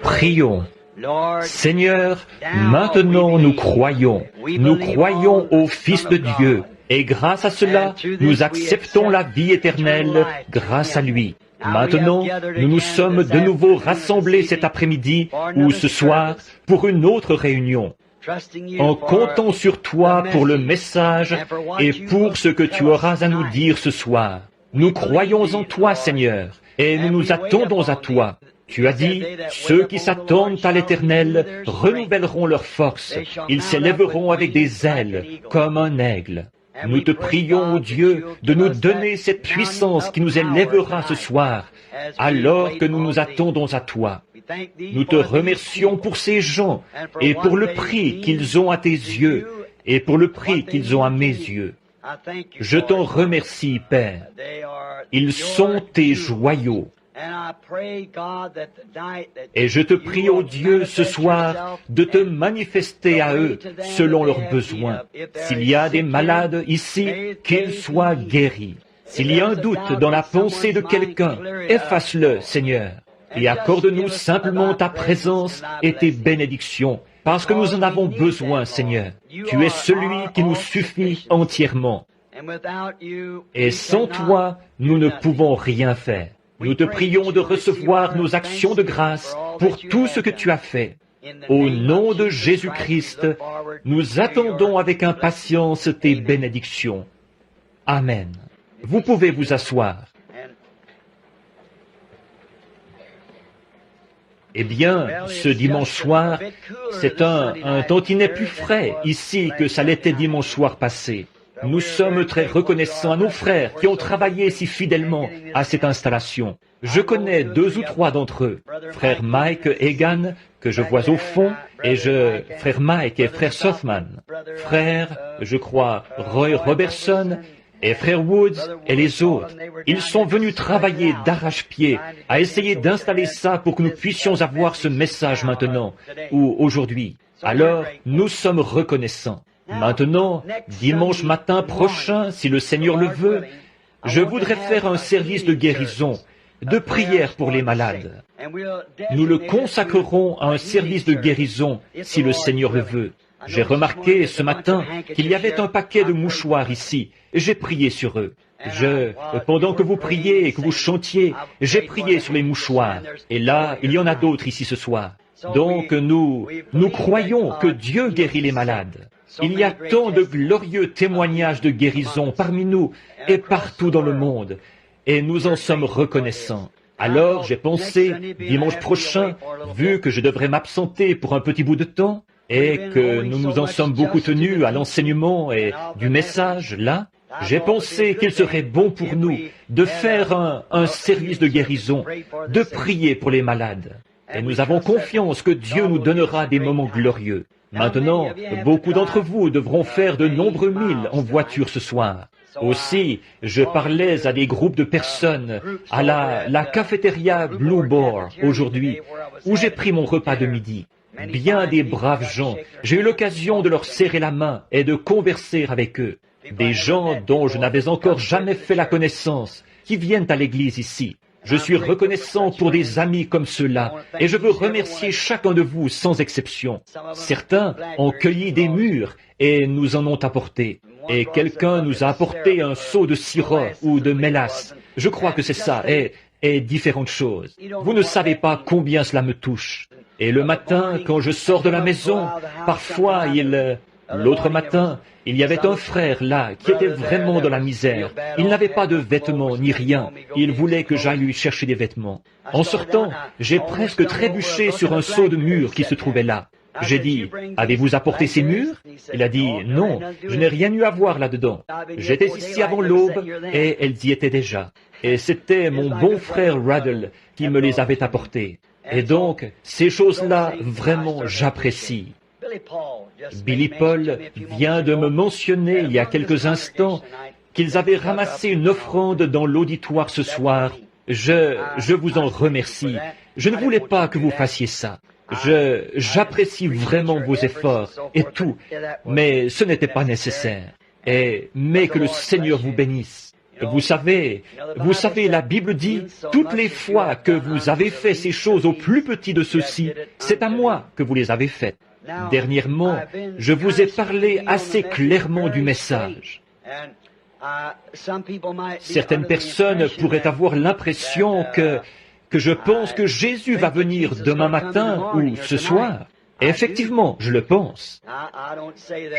Prions. Seigneur, maintenant nous croyons au Fils de Dieu, et grâce à cela, nous acceptons la vie éternelle grâce à lui. Maintenant, nous nous sommes de nouveau rassemblés cet après-midi ou ce soir pour une autre réunion, en comptant sur toi pour le message et pour ce que tu auras à nous dire ce soir. Nous croyons en toi, Seigneur, et nous nous attendons à toi. Tu as dit, ceux qui s'attendent à l'Éternel renouvelleront leur force. Ils s'élèveront avec des ailes, comme un aigle. Nous te prions, ô Dieu, de nous donner cette puissance qui nous élèvera ce soir, alors que nous nous attendons à toi. Nous te remercions pour ces gens, et pour le prix qu'ils ont à tes yeux, et pour le prix qu'ils ont à mes yeux. Je t'en remercie, Père. Ils sont tes joyaux. Et je te prie, ô Dieu, ce soir, de te manifester à eux selon leurs besoins. S'il y a des malades ici, qu'ils soient guéris. S'il y a un doute dans la pensée de quelqu'un, efface-le, Seigneur, et accorde-nous simplement ta présence et tes bénédictions, parce que nous en avons besoin, Seigneur. Tu es celui qui nous suffit entièrement. Et sans toi, nous ne pouvons rien faire. Nous te prions de recevoir nos actions de grâce pour tout ce que tu as fait. Au nom de Jésus-Christ, nous attendons avec impatience tes bénédictions. Amen. Vous pouvez vous asseoir. Eh bien, ce dimanche soir, c'est un tantinet plus frais ici que ça l'était dimanche soir passé. Nous sommes très reconnaissants à nos frères qui ont travaillé si fidèlement à cette installation. Je connais 2 ou 3 d'entre eux. Frère Mike Egan, que je vois au fond, frère Mike et frère Sothman. Frère, je crois, Roy Robertson et frère Woods et les autres. Ils sont venus travailler d'arrache-pied à essayer d'installer ça pour que nous puissions avoir ce message maintenant ou aujourd'hui. Alors, nous sommes reconnaissants. Maintenant, dimanche matin prochain, si le Seigneur le veut, je voudrais faire un service de guérison, de prière pour les malades. Nous le consacrerons à un service de guérison, si le Seigneur le veut. J'ai remarqué ce matin qu'il y avait un paquet de mouchoirs ici, et j'ai prié sur eux. Pendant que vous priez et que vous chantiez, j'ai prié sur les mouchoirs, et là, il y en a d'autres ici ce soir. Donc nous croyons que Dieu guérit les malades. Il y a tant de glorieux témoignages de guérison parmi nous et partout dans le monde, et nous en sommes reconnaissants. Alors j'ai pensé, dimanche prochain, vu que je devrais m'absenter pour un petit bout de temps, et que nous nous en sommes beaucoup tenus à l'enseignement et du message là, j'ai pensé qu'il serait bon pour nous de faire un service de guérison, de prier pour les malades. Et nous avons confiance que Dieu nous donnera des moments glorieux. Maintenant, beaucoup d'entre vous devront faire de nombreux milles en voiture ce soir. Aussi, je parlais à des groupes de personnes à la cafétéria Blue Boar aujourd'hui, où j'ai pris mon repas de midi. Bien des braves gens. J'ai eu l'occasion de leur serrer la main et de converser avec eux. Des gens dont je n'avais encore jamais fait la connaissance, qui viennent à l'église ici. Je suis reconnaissant pour des amis comme ceux-là, et je veux remercier chacun de vous sans exception. Certains ont cueilli des mûres et nous en ont apporté. Et quelqu'un nous a apporté un seau de sirop ou de mélasse. Je crois que c'est ça, et différentes choses. Vous ne savez pas combien cela me touche. Et le matin, quand je sors de la maison, parfois l'autre matin, il y avait un frère là qui était vraiment dans la misère. Il n'avait pas de vêtements ni rien. Il voulait que j'aille lui chercher des vêtements. En sortant, j'ai presque trébuché sur un seau de mûres qui se trouvait là. J'ai dit, « Avez-vous apporté ces mûres ?» Il a dit, « Non, je n'ai rien eu à voir là-dedans. J'étais ici avant l'aube et elles y étaient déjà. Et c'était mon bon frère Ruddle qui me les avait apportées. Et donc, ces choses-là, vraiment, j'apprécie. » Billy Paul vient de me mentionner il y a quelques instants qu'ils avaient ramassé une offrande dans l'auditoire ce soir. Je vous en remercie. Je ne voulais pas que vous fassiez ça. J'apprécie vraiment vos efforts et tout, mais ce n'était pas nécessaire. Mais que le Seigneur vous bénisse. Vous savez, la Bible dit, toutes les fois que vous avez fait ces choses au plus petit de ceux-ci, c'est à moi que vous les avez faites. Dernièrement, je vous ai parlé assez clairement du message. Certaines personnes pourraient avoir l'impression que je pense que Jésus va venir demain matin ou ce soir. Effectivement, je le pense.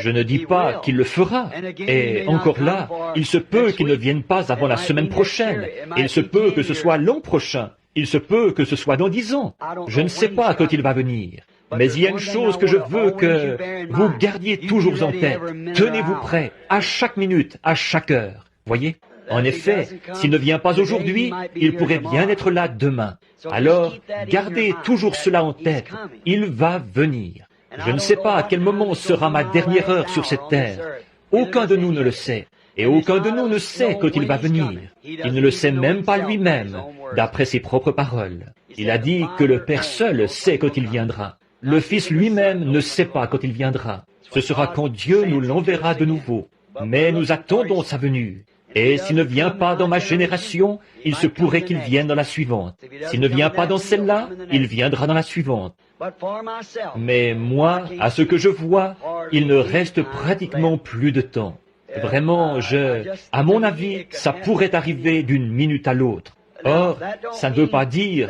Je ne dis pas qu'il le fera. Et encore là, il se peut qu'il ne vienne pas avant la semaine prochaine. Il se peut que ce soit l'an prochain. Il se peut que ce soit dans 10 ans. Je ne sais pas quand il va venir. Mais il y a une chose que je veux que vous gardiez toujours en tête. Tenez-vous prêts à chaque minute, à chaque heure. Voyez ? En effet, s'il ne vient pas aujourd'hui, il pourrait bien être là demain. Alors, gardez toujours cela en tête. Il va venir. Je ne sais pas à quel moment sera ma dernière heure sur cette terre. Aucun de nous ne le sait. Et aucun de nous ne sait quand il va venir. Il ne le sait même pas lui-même, d'après ses propres paroles. Il a dit que le Père seul sait quand il viendra. Le Fils lui-même ne sait pas quand il viendra. Ce sera quand Dieu nous l'enverra de nouveau. Mais nous attendons sa venue. Et s'il ne vient pas dans ma génération, il se pourrait qu'il vienne dans la suivante. S'il ne vient pas dans celle-là, il viendra dans la suivante. Mais moi, à ce que je vois, il ne reste pratiquement plus de temps. Vraiment, à mon avis, ça pourrait arriver d'une minute à l'autre. Or, ça ne veut pas dire,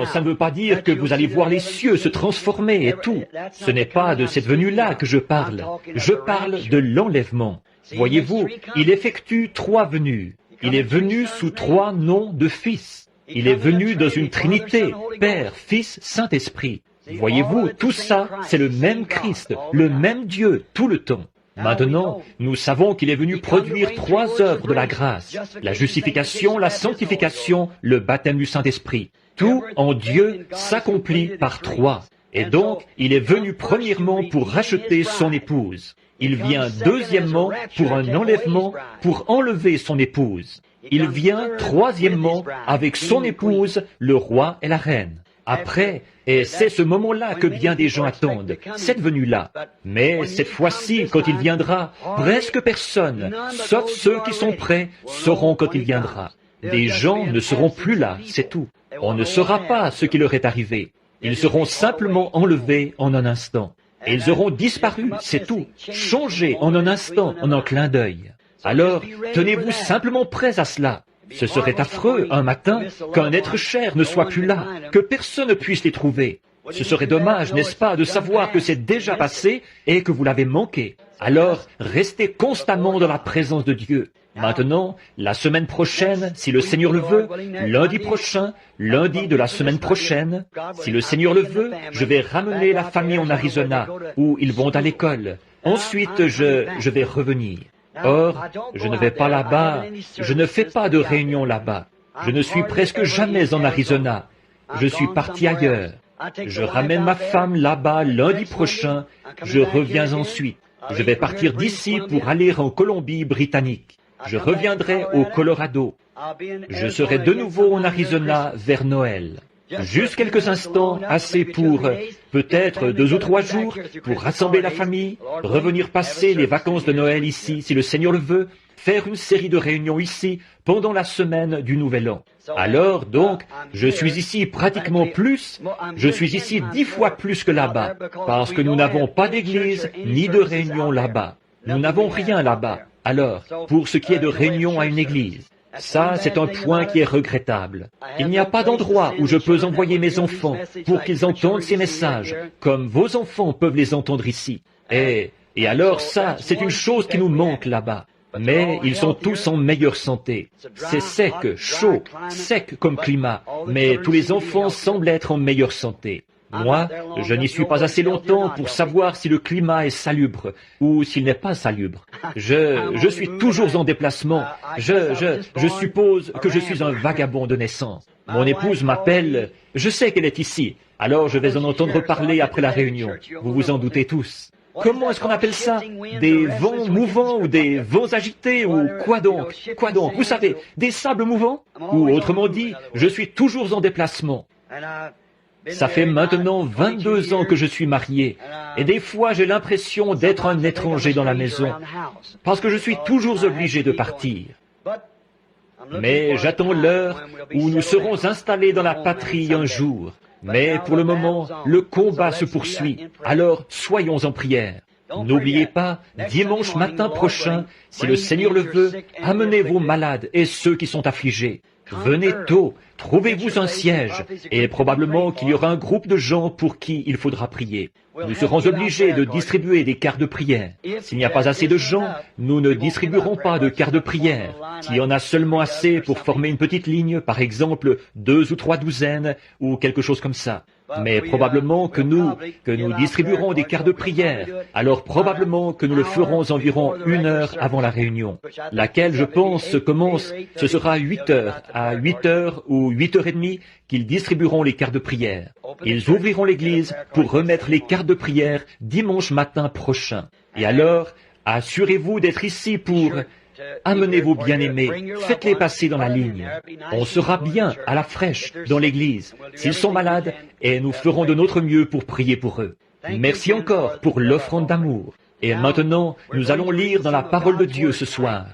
ça ne veut pas dire que vous allez voir les cieux se transformer et tout. Ce n'est pas de cette venue-là que je parle. Je parle de l'enlèvement. Voyez-vous, il effectue 3 venues. Il est venu sous 3 noms de fils. Il est venu dans une trinité, Père, Fils, Saint-Esprit. Voyez-vous, tout ça, c'est le même Christ, le même Dieu, tout le temps. Maintenant, nous savons qu'il est venu produire 3 œuvres de la grâce, la justification, la sanctification, le baptême du Saint-Esprit. Tout en Dieu s'accomplit par 3. Et donc, il est venu premièrement pour racheter son épouse. Il vient deuxièmement pour un enlèvement, pour enlever son épouse. Il vient troisièmement avec son épouse, le roi et la reine. Après, et c'est ce moment-là que bien des gens attendent, cette venue-là. Mais cette fois-ci, quand il viendra, presque personne, sauf ceux qui sont prêts, sauront quand il viendra. Des gens ne seront plus là, c'est tout. On ne saura pas ce qui leur est arrivé. Ils seront simplement enlevés en un instant. Et ils auront disparu, c'est tout, changés en un instant, en un clin d'œil. Alors, tenez-vous simplement prêts à cela. Ce serait affreux, un matin, qu'un être cher ne soit plus là, que personne ne puisse les trouver. Ce serait dommage, n'est-ce pas, de savoir que c'est déjà passé et que vous l'avez manqué. Alors, restez constamment dans la présence de Dieu. Maintenant, la semaine prochaine, si le Seigneur le veut, lundi prochain, lundi de la semaine prochaine, si le Seigneur le veut, je vais ramener la famille en Arizona, où ils vont à l'école. Ensuite, je vais revenir. Or, je ne vais pas là-bas, je ne fais pas de réunion là-bas. Je ne suis presque jamais en Arizona. Je suis parti ailleurs. Je ramène ma femme là-bas lundi prochain, je reviens ensuite. Je vais partir d'ici pour aller en Colombie-Britannique. Je reviendrai au Colorado. Je serai de nouveau en Arizona vers Noël. Juste quelques instants, assez pour peut-être 2 ou 3 jours, pour rassembler la famille, revenir passer les vacances de Noël ici, si le Seigneur le veut, faire une série de réunions ici pendant la semaine du Nouvel An. Alors, donc, je suis ici pratiquement plus, je suis ici 10 fois plus que là-bas, parce que nous n'avons pas d'église ni de réunion là-bas. Nous n'avons rien là-bas. Alors, pour ce qui est de réunion à une église, ça, c'est un point qui est regrettable. Il n'y a pas d'endroit où je peux envoyer mes enfants pour qu'ils entendent ces messages, comme vos enfants peuvent les entendre ici. Et alors ça, c'est une chose qui nous manque là-bas. Mais ils sont tous en meilleure santé. C'est sec, chaud, sec comme climat, mais tous les enfants semblent être en meilleure santé. Moi, je n'y suis pas assez longtemps pour savoir si le climat est salubre ou s'il n'est pas salubre. Je suis toujours en déplacement. Je suppose que je suis un vagabond de naissance. Mon épouse m'appelle, je sais qu'elle est ici, alors je vais en entendre parler après la réunion. Vous vous en doutez tous. Comment est-ce qu'on appelle ça? Des vents mouvants ou des vents agités ou quoi donc? Quoi donc? Vous savez, des sables mouvants? Ou autrement dit, je suis toujours en déplacement. Ça fait maintenant 22 ans que je suis marié, et des fois j'ai l'impression d'être un étranger dans la maison, parce que je suis toujours obligé de partir. Mais j'attends l'heure où nous serons installés dans la patrie un jour. Mais pour le moment, le combat se poursuit. Alors, soyons en prière. N'oubliez pas, dimanche matin prochain, si le Seigneur le veut, amenez vos malades et ceux qui sont affligés. Venez tôt, trouvez-vous un siège, et probablement qu'il y aura un groupe de gens pour qui il faudra prier. Nous serons obligés de distribuer des cartes de prière. S'il n'y a pas assez de gens, nous ne distribuerons pas de cartes de prière. S'il y en a seulement assez pour former une petite ligne, par exemple 2 ou 3 douzaines, ou quelque chose comme ça. Mais probablement que nous distribuerons des cartes de prière, alors probablement que nous le ferons environ 1 heure avant la réunion, laquelle, je pense, commence, ce sera à 8 heures, à 8 heures ou 8h30 qu'ils distribueront les cartes de prière. Ils ouvriront l'église pour remettre les cartes de prière dimanche matin prochain. Et alors, assurez-vous d'être ici pour... Amenez vos bien-aimés, faites-les passer dans la ligne. On sera bien, à la fraîche, dans l'église, s'ils sont malades, et nous ferons de notre mieux pour prier pour eux. Merci encore pour l'offrande d'amour. Et maintenant, nous allons lire dans la parole de Dieu ce soir.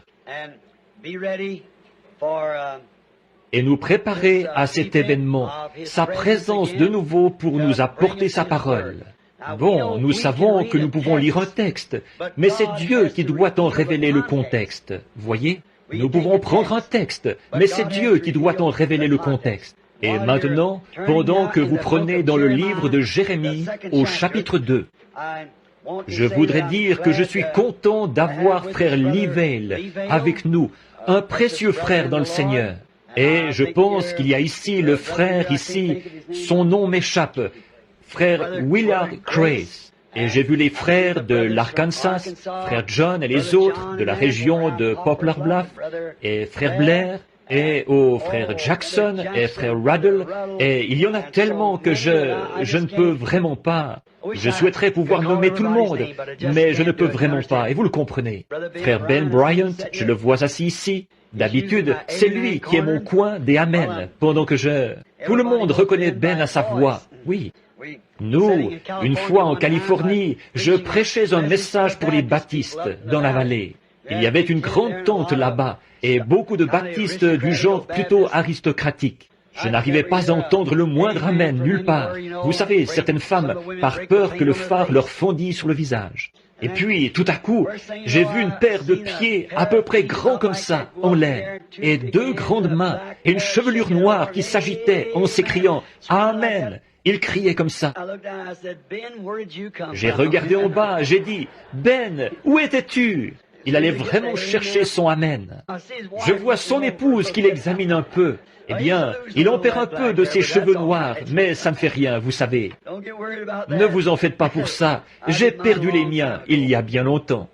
Et nous préparer à cet événement, sa présence de nouveau pour nous apporter sa parole. Bon, nous savons que nous pouvons lire un texte, mais c'est Dieu qui doit en révéler le contexte. Voyez? Nous pouvons prendre un texte, mais c'est Dieu qui doit en révéler le contexte. Et maintenant, pendant que vous prenez dans le livre de Jérémie, au chapitre 2, je voudrais dire que je suis content d'avoir frère Livell avec nous, un précieux frère dans le Seigneur. Et je pense qu'il y a ici le frère ici, son nom m'échappe, frère Willard Grace. Et j'ai vu les frères de l'Arkansas, frère John et les autres de la région de Poplar Bluff, et frère Blair, et frère Jackson, et frère Ruddle, et il y en a tellement que je ne peux vraiment pas. Je souhaiterais pouvoir nommer tout le monde, mais je ne peux vraiment pas, et vous le comprenez. Frère Ben Bryant, je le vois assis ici. D'habitude, c'est lui qui est mon coin des Amen, pendant que tout le monde reconnaît Ben à sa voix, oui. Nous, une fois en Californie, je prêchais un message pour les baptistes dans la vallée. Il y avait une grande tente là-bas, et beaucoup de baptistes du genre plutôt aristocratique. Je n'arrivais pas à entendre le moindre amen nulle part. Vous savez, certaines femmes, par peur que le phare leur fondît sur le visage. Et puis, tout à coup, j'ai vu une paire de pieds à peu près grands comme ça, en l'air, et 2 grandes mains, et une chevelure noire qui s'agitait en s'écriant « Amen ». Il criait comme ça. J'ai regardé en bas, j'ai dit « Ben, où étais-tu » Il allait vraiment chercher son Amen. Je vois son épouse qui l'examine un peu. Eh bien, il en perd un peu de ses cheveux noirs, mais ça ne fait rien, vous savez. Ne vous en faites pas pour ça. J'ai perdu les miens il y a bien longtemps.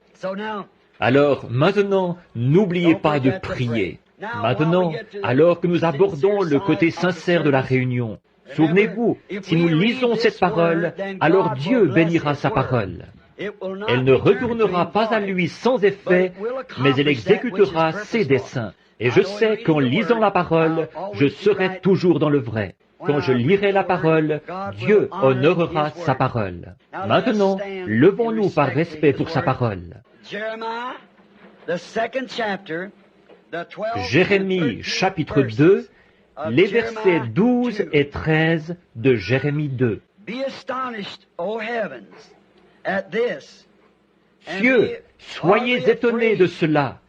Alors, maintenant, n'oubliez pas de prier. Maintenant, alors que nous abordons le côté sincère de la réunion, souvenez-vous, si nous lisons cette parole, alors Dieu bénira sa parole. Elle ne retournera pas à lui sans effet, mais elle exécutera ses desseins. Et je sais qu'en lisant la parole, je serai toujours dans le vrai. Quand je lirai la parole, Dieu honorera sa parole. Maintenant, levons-nous par respect pour sa parole. Jérémie, chapitre 2, les versets 12 et 13 de Jérémie 2. Cieux, soyez étonnés de cela.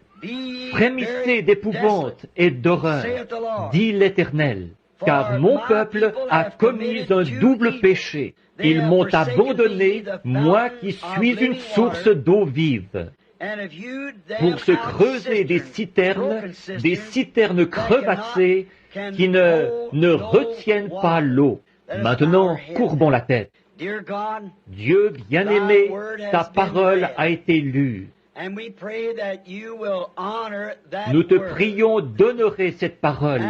Frémissez d'épouvante et d'horreur, dit l'Éternel, car mon peuple a commis un double péché. Ils m'ont abandonné, moi qui suis une source d'eau vive. Pour se creuser des citernes crevassées qui ne retiennent pas l'eau. Maintenant, courbons la tête. Dieu bien-aimé, ta parole a été lue. Nous te prions d'honorer cette parole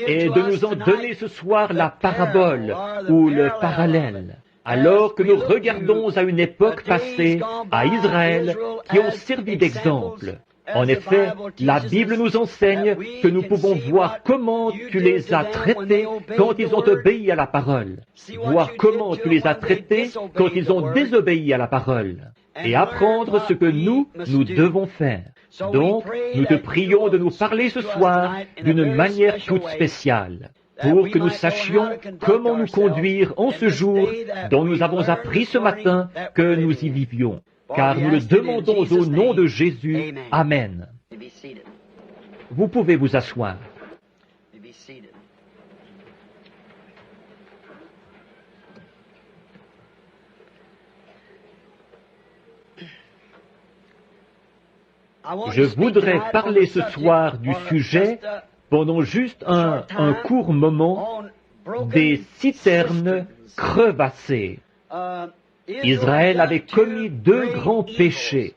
et de nous en donner ce soir la parabole ou le parallèle. Alors que nous regardons à une époque passée, à Israël, qui ont servi d'exemple. En effet, la Bible nous enseigne que nous pouvons voir comment tu les as traités quand ils ont obéi à la parole, voir comment tu les as traités quand ils ont désobéi à la parole, et apprendre ce que nous devons faire. Donc, nous te prions de nous parler ce soir d'une manière toute spéciale, pour que nous sachions comment nous conduire en ce jour dont nous avons appris ce matin que nous y vivions. Car nous le demandons au nom de Jésus. Amen. Vous pouvez vous asseoir. Je voudrais parler ce soir du sujet, pendant juste un court moment, des citernes crevassées. Israël avait commis deux grands péchés.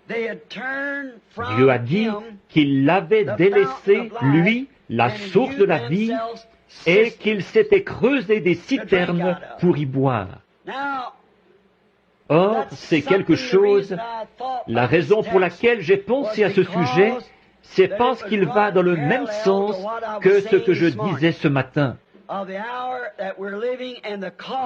Dieu a dit qu'il l'avait délaissé, lui, la source de la vie, et qu'il s'était creusé des citernes pour y boire. Or, c'est quelque chose, la raison pour laquelle j'ai pensé à ce sujet, c'est parce qu'il va dans le même sens que ce que je disais ce matin.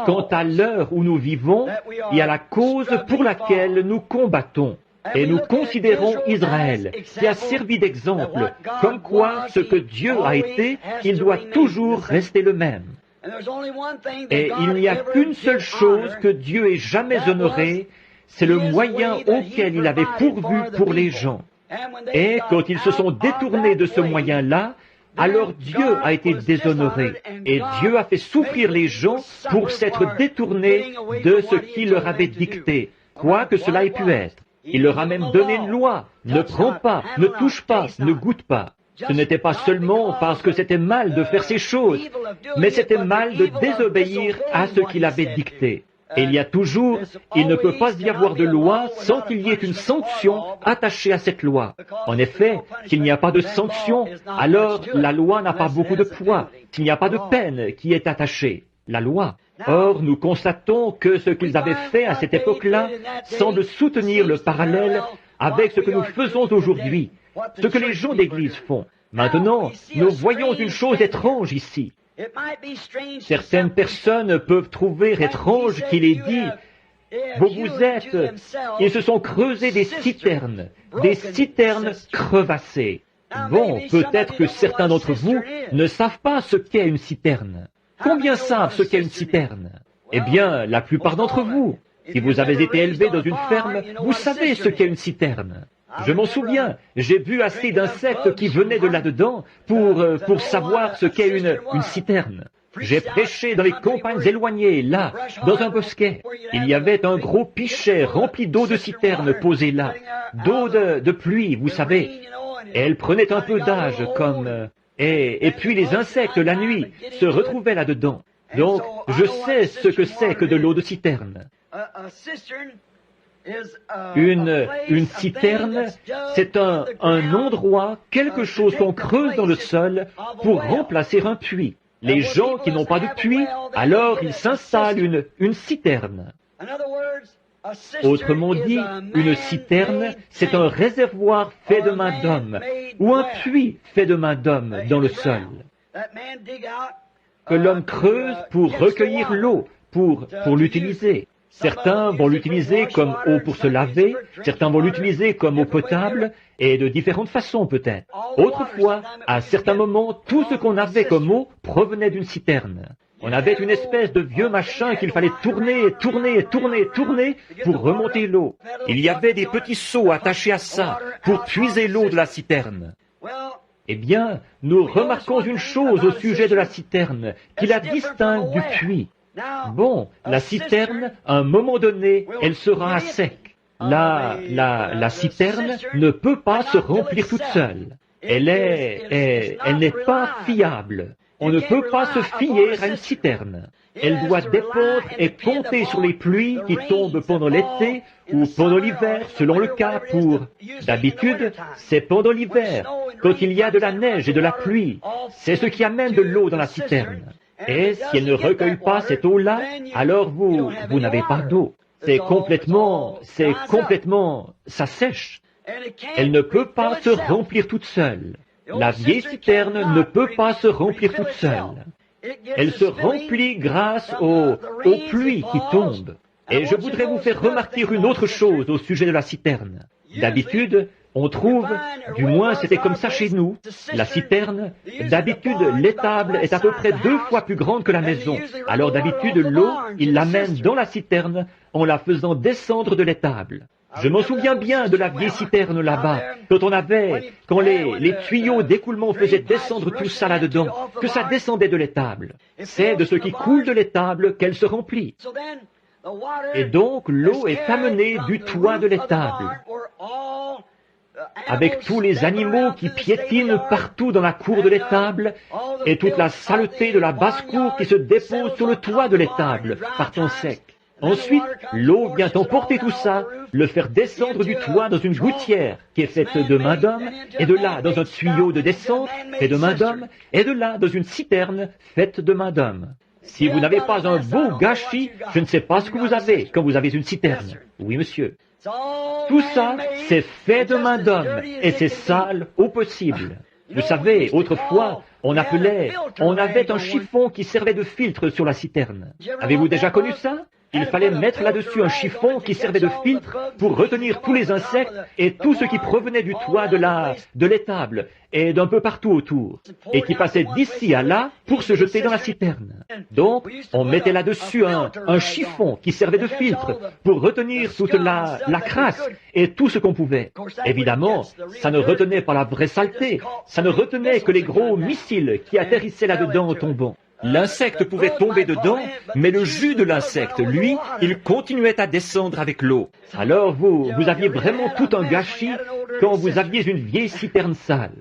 Quant à l'heure où nous vivons et à la cause pour laquelle nous combattons. Et nous considérons Israël, qui a servi d'exemple, comme quoi ce que Dieu a été, il doit toujours rester le même. Et il n'y a qu'une seule chose que Dieu ait jamais honorée, c'est le moyen auquel il avait pourvu pour les gens. Et quand ils se sont détournés de ce moyen-là, alors Dieu a été déshonoré, et Dieu a fait souffrir les gens pour s'être détournés de ce qu'il leur avait dicté, quoi que cela ait pu être. Il leur a même donné une loi, ne prends pas, ne touche pas, ne goûte pas. Ce n'était pas seulement parce que c'était mal de faire ces choses, mais c'était mal de désobéir à ce qu'il avait dicté. Et il y a toujours, il ne peut pas y avoir de loi sans qu'il y ait une sanction attachée à cette loi. En effet, s'il n'y a pas de sanction, alors la loi n'a pas beaucoup de poids. S'il n'y a pas de peine qui est attachée, la loi. Or, nous constatons que ce qu'ils avaient fait à cette époque-là semble soutenir le parallèle avec ce que nous faisons aujourd'hui, ce que les gens d'Église font. Maintenant, nous voyons une chose étrange ici. Certaines personnes peuvent trouver étrange qu'il ait dit, ils se sont creusés des citernes crevassées. Bon, peut-être que certains d'entre vous ne savent pas ce qu'est une citerne. Combien savent ce qu'est une citerne? Eh bien, la plupart d'entre vous. Si vous avez été élevé dans une ferme, vous savez ce qu'est une citerne. Je m'en souviens, j'ai vu assez d'insectes qui venaient de là-dedans pour savoir ce qu'est une citerne. J'ai prêché dans les campagnes éloignées, là, dans un bosquet. Il y avait un gros pichet rempli d'eau de citerne posé là, d'eau de pluie, vous savez. Et elle prenait un peu d'âge comme... Et puis les insectes, la nuit, se retrouvaient là-dedans. Donc, je sais ce que c'est que de l'eau de citerne. Une citerne, c'est un endroit, quelque chose qu'on creuse dans le sol pour remplacer un puits. Les gens qui n'ont pas de puits, alors ils s'installent une citerne. Autrement dit, une citerne, c'est un réservoir fait de main d'homme, ou un puits fait de main d'homme dans le sol, que l'homme creuse pour recueillir l'eau, pour l'utiliser. Certains vont l'utiliser comme eau pour se laver, certains vont l'utiliser comme eau potable, et de différentes façons peut-être. Autrefois, à certains moments, tout ce qu'on avait comme eau provenait d'une citerne. On avait une espèce de vieux machin qu'il fallait tourner pour remonter l'eau. Il y avait des petits seaux attachés à ça pour puiser l'eau de la citerne. Eh bien, nous remarquons une chose au sujet de la citerne, qui la distingue du puits. Bon, la citerne, à un moment donné, elle sera à sec. La citerne ne peut pas se remplir toute seule. Elle n'est pas fiable. On ne peut pas se fier à une citerne. Elle doit dépendre et compter sur les pluies qui tombent pendant l'été ou pendant l'hiver, selon le cas D'habitude, c'est pendant l'hiver, quand il y a de la neige et de la pluie. C'est ce qui amène de l'eau dans la citerne. Et si elle ne recueille pas cette eau-là, alors vous n'avez pas d'eau. Ça sèche. Elle ne peut pas se remplir toute seule. La vieille citerne ne peut pas se remplir toute seule. Elle se remplit grâce aux pluies qui tombent. Et je voudrais vous faire remarquer une autre chose au sujet de la citerne. D'habitude, on trouve, du moins c'était comme ça chez nous, la citerne, d'habitude l'étable est à peu près 2 fois plus grande que la maison. Alors d'habitude l'eau, ils l'amènent dans la citerne en la faisant descendre de l'étable. Je m'en souviens bien de la vieille citerne là-bas, quand les tuyaux d'écoulement faisaient descendre tout ça là-dedans, que ça descendait de l'étable. C'est de ce qui coule de l'étable qu'elle se remplit. Et donc l'eau est amenée du toit de l'étable, avec tous les animaux qui piétinent partout dans la cour de l'étable, et toute la saleté de la basse-cour qui se dépose sur le toit de l'étable, par temps sec. Ensuite, l'eau vient emporter tout ça, le faire descendre du toit dans une gouttière qui est faite de main d'homme, et de là dans un tuyau de descente fait de main d'homme, et de là dans une citerne faite de main d'homme. Si vous n'avez pas un beau gâchis, je ne sais pas ce que vous avez quand vous avez une citerne. Oui, monsieur. Tout ça, c'est fait de main d'homme, et c'est sale au possible. Vous savez, autrefois, on avait un chiffon qui servait de filtre sur la citerne. Avez-vous déjà connu ça? Il fallait mettre là-dessus un chiffon qui servait de filtre pour retenir tous les insectes et tout ce qui provenait du toit de l'étable et d'un peu partout autour, et qui passait d'ici à là pour se jeter dans la citerne. Donc, on mettait là-dessus un chiffon qui servait de filtre pour retenir toute la crasse et tout ce qu'on pouvait. Évidemment, ça ne retenait pas la vraie saleté, ça ne retenait que les gros missiles qui atterrissaient là-dedans en tombant. L'insecte pouvait tomber dedans, mais le jus de l'insecte, lui, il continuait à descendre avec l'eau. Alors vous aviez vraiment tout un gâchis quand vous aviez une vieille citerne sale.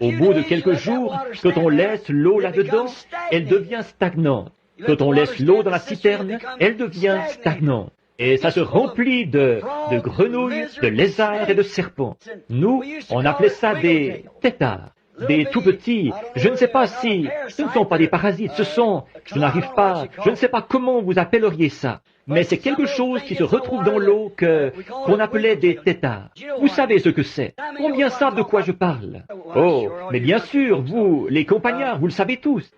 Au bout de quelques jours, quand on laisse l'eau là-dedans, elle devient stagnante. Quand on laisse l'eau dans la citerne, elle devient stagnante. Et ça se remplit de grenouilles, de lézards et de serpents. Nous, on appelait ça des têtards. Des tout petits, je ne sais pas si, ce ne sont pas des parasites, je ne sais pas comment vous appelleriez ça, mais c'est quelque chose qui se retrouve dans l'eau qu'on appelait des têtards. Vous savez ce que c'est? Combien savent de quoi je parle? Oh, mais bien sûr, vous, les compagnards, vous le savez tous.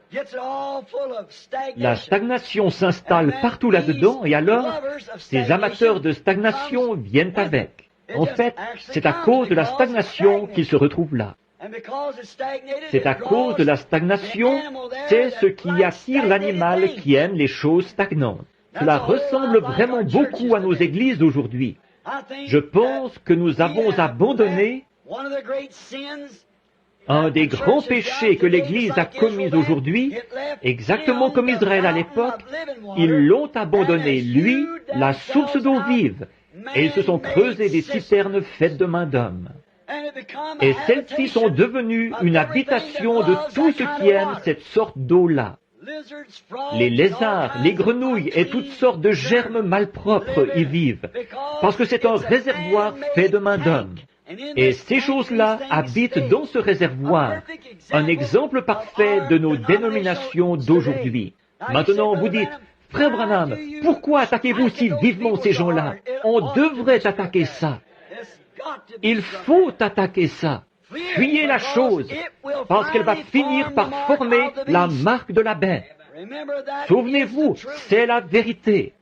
La stagnation s'installe partout là-dedans, et alors, ces amateurs de stagnation viennent avec. En fait, c'est à cause de la stagnation qu'ils se retrouvent là. C'est à cause de la stagnation, c'est ce qui attire l'animal qui aime les choses stagnantes. Cela ressemble vraiment beaucoup à nos églises d'aujourd'hui. Je pense que nous avons abandonné un des grands péchés que l'Église a commis aujourd'hui, exactement comme Israël à l'époque. Ils l'ont abandonné, lui, la source d'eau vive, et ils se sont creusés des citernes faites de main d'homme. Et celles-ci sont devenues une habitation de tous ceux qui aiment cette sorte d'eau-là. Les lézards, les grenouilles et toutes sortes de germes malpropres y vivent, parce que c'est un réservoir fait de main d'homme. Et ces choses-là habitent dans ce réservoir, un exemple parfait de nos dénominations d'aujourd'hui. Maintenant, vous dites, « Frère Branham, pourquoi attaquez-vous si vivement ces gens-là? On devrait attaquer ça. Il faut attaquer ça. Fuyez la chose, parce qu'elle va finir par former la marque de la bête. Souvenez-vous, c'est la vérité.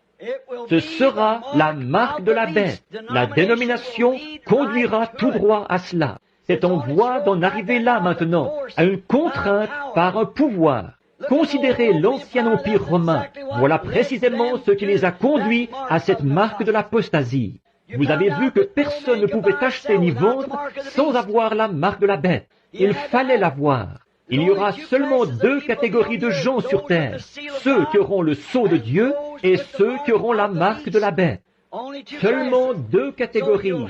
Ce sera la marque de la bête. La dénomination conduira tout droit à cela. C'est en voie d'en arriver là maintenant, à une contrainte par un pouvoir. Considérez l'ancien empire romain. Voilà précisément ce qui les a conduits à cette marque de l'apostasie. Vous avez vu que personne ne pouvait acheter ni vendre sans avoir la marque de la bête. Il fallait l'avoir. Il y aura seulement 2 catégories de gens sur terre. Ceux qui auront le sceau de Dieu et ceux qui auront la marque de la bête. Seulement 2 catégories.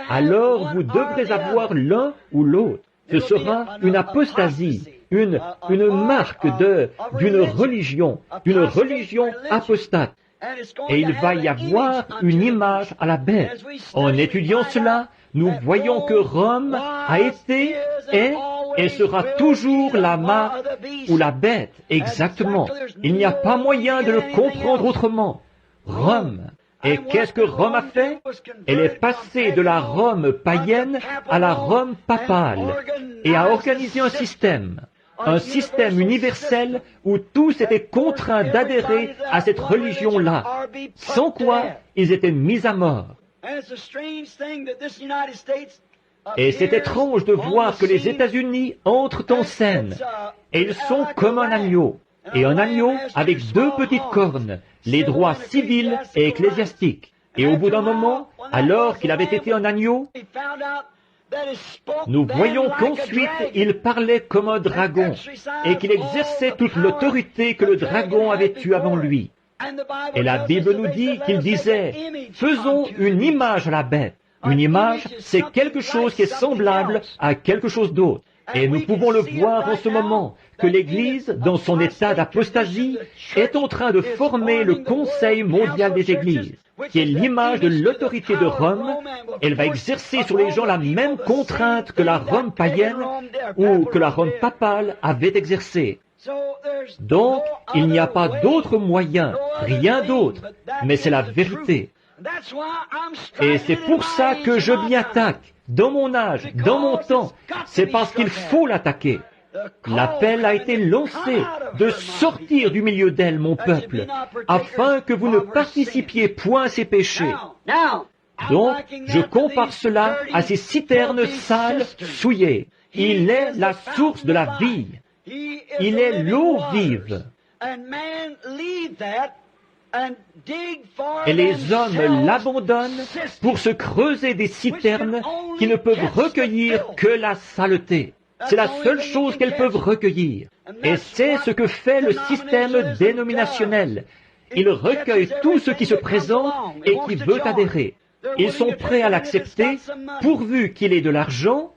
Alors vous devrez avoir l'un ou l'autre. Ce sera une apostasie, une marque d'une religion apostate. Et il va y avoir une image à la bête. En étudiant cela, nous voyons que Rome a été, est et sera toujours la marque ou la bête. Exactement. Il n'y a pas moyen de le comprendre autrement. Rome. Et qu'est-ce que Rome a fait? Elle est passée de la Rome païenne à la Rome papale et a organisé un système universel où tous étaient contraints d'adhérer à cette religion-là, sans quoi ils étaient mis à mort. Et c'est étrange de voir que les États-Unis entrent en scène, et ils sont comme un agneau, et un agneau avec deux petites cornes, les droits civils et ecclésiastiques. Et au bout d'un moment, alors qu'il avait été un agneau, nous voyons qu'ensuite il parlait comme un dragon, et qu'il exerçait toute l'autorité que le dragon avait eue avant lui. Et la Bible nous dit qu'il disait, faisons une image à la bête. Une image, c'est quelque chose qui est semblable à quelque chose d'autre. Et nous pouvons le voir en ce moment, que l'Église, dans son état d'apostasie, est en train de former le Conseil mondial des Églises, qui est l'image de l'autorité de Rome. Elle va exercer sur les gens la même contrainte que la Rome païenne ou que la Rome papale avait exercée. Donc, il n'y a pas d'autre moyen, rien d'autre, mais c'est la vérité. Et c'est pour ça que je m'y attaque, dans mon âge, dans mon temps. C'est parce qu'il faut l'attaquer. L'appel a été lancé de sortir du milieu d'elle, mon peuple, afin que vous ne participiez point à ses péchés. Donc, je compare cela à ces citernes sales, souillées. Il est la source de la vie. Il est l'eau vive. Et les hommes l'abandonnent pour se creuser des citernes qui ne peuvent recueillir que la saleté. C'est la seule chose qu'elles peuvent recueillir. Et c'est ce que fait le système dénominationnel. Il recueille tout ce qui se présente et qui veut adhérer. Ils sont prêts à l'accepter pourvu qu'il ait de l'argent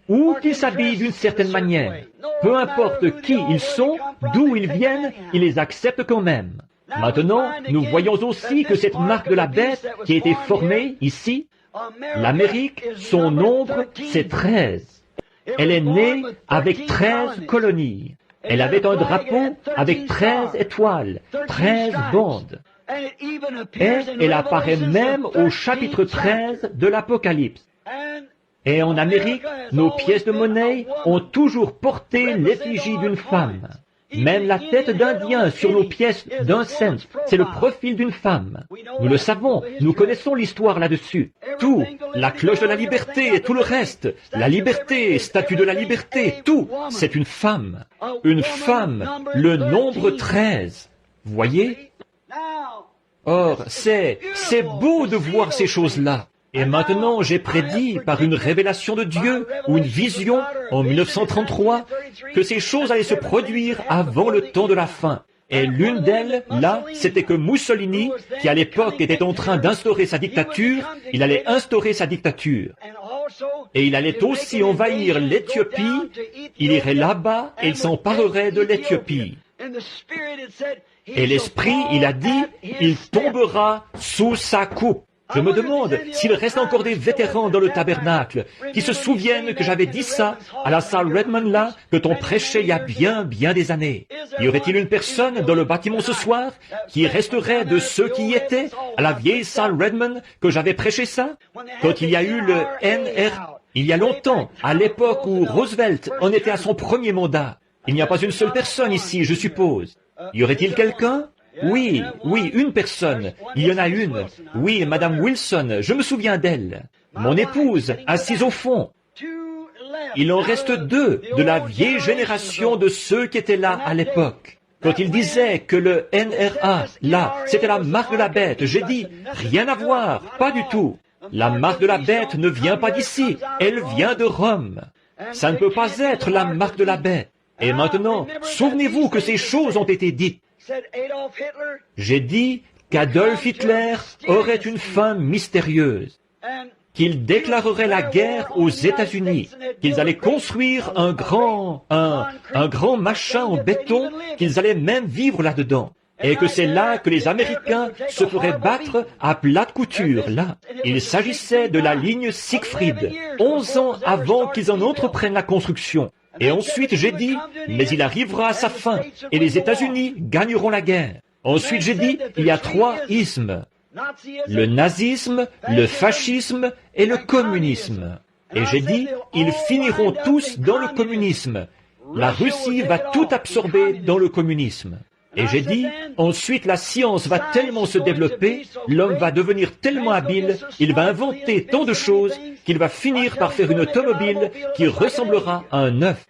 ou qu'ils s'habillent d'une certaine manière. Peu importe qui ils sont, d'où ils viennent, ils les acceptent quand même. Maintenant, nous voyons aussi que cette marque de la bête qui a été formée ici, l'Amérique, son nombre, c'est 13. Elle est née avec 13 colonies. Elle avait un drapeau avec 13 étoiles, 13 bandes. Et elle apparaît même au chapitre 13 de l'Apocalypse. Et en Amérique, nos pièces de monnaie ont toujours porté l'effigie d'une femme. Même la tête d'Indien sur nos pièces d'un cent, c'est le profil d'une femme. Nous le savons, nous connaissons l'histoire là-dessus. Tout, la cloche de la liberté et tout le reste, la liberté, statue de la liberté, tout, c'est une femme. Une femme, le nombre 13. Voyez? Or, c'est beau de voir ces choses-là. Et maintenant, j'ai prédit par une révélation de Dieu ou une vision en 1933 que ces choses allaient se produire avant le temps de la fin. Et l'une d'elles, là, c'était que Mussolini, qui à l'époque était en train d'instaurer sa dictature, il allait instaurer sa dictature. Et il allait aussi envahir l'Éthiopie, il irait là-bas et il s'emparerait de l'Éthiopie. Et l'Esprit, il a dit, il tombera sous sa coupe. Je me demande s'il reste encore des vétérans dans le tabernacle qui se souviennent que j'avais dit ça à la salle Redmond là, que t'on prêchait il y a bien des années. Y aurait-il une personne dans le bâtiment ce soir qui resterait de ceux qui y étaient à la vieille salle Redmond que j'avais prêché ça? Quand il y a eu le NR, il y a longtemps, à l'époque où Roosevelt en était à son premier mandat. Il n'y a pas une seule personne ici, je suppose. Y aurait-il quelqu'un? Oui, une personne. Il y en a une. Oui, Madame Wilson, je me souviens d'elle. Mon épouse, assise au fond. Il en reste 2 de la vieille génération de ceux qui étaient là à l'époque. Quand il disait que le NRA, là, c'était la marque de la bête, j'ai dit, rien à voir, pas du tout. La marque de la bête ne vient pas d'ici, elle vient de Rome. Ça ne peut pas être la marque de la bête. Et maintenant, souvenez-vous que ces choses ont été dites. J'ai dit qu'Adolf Hitler aurait une fin mystérieuse, qu'il déclarerait la guerre aux États-Unis, qu'ils allaient construire un grand machin en béton, qu'ils allaient même vivre là-dedans, et que c'est là que les Américains se feraient battre à plate couture, là. Il s'agissait de la ligne Siegfried, 11 ans avant qu'ils en entreprennent la construction. Et ensuite j'ai dit, mais il arrivera à sa fin, et les États-Unis gagneront la guerre. Ensuite j'ai dit, il y a 3 ismes. Le nazisme, le fascisme et le communisme. Et j'ai dit, ils finiront tous dans le communisme. La Russie va tout absorber dans le communisme. Et j'ai dit, ensuite la science va tellement se développer, l'homme va devenir tellement habile, il va inventer tant de choses qu'il va finir par faire une automobile qui ressemblera à un œuf,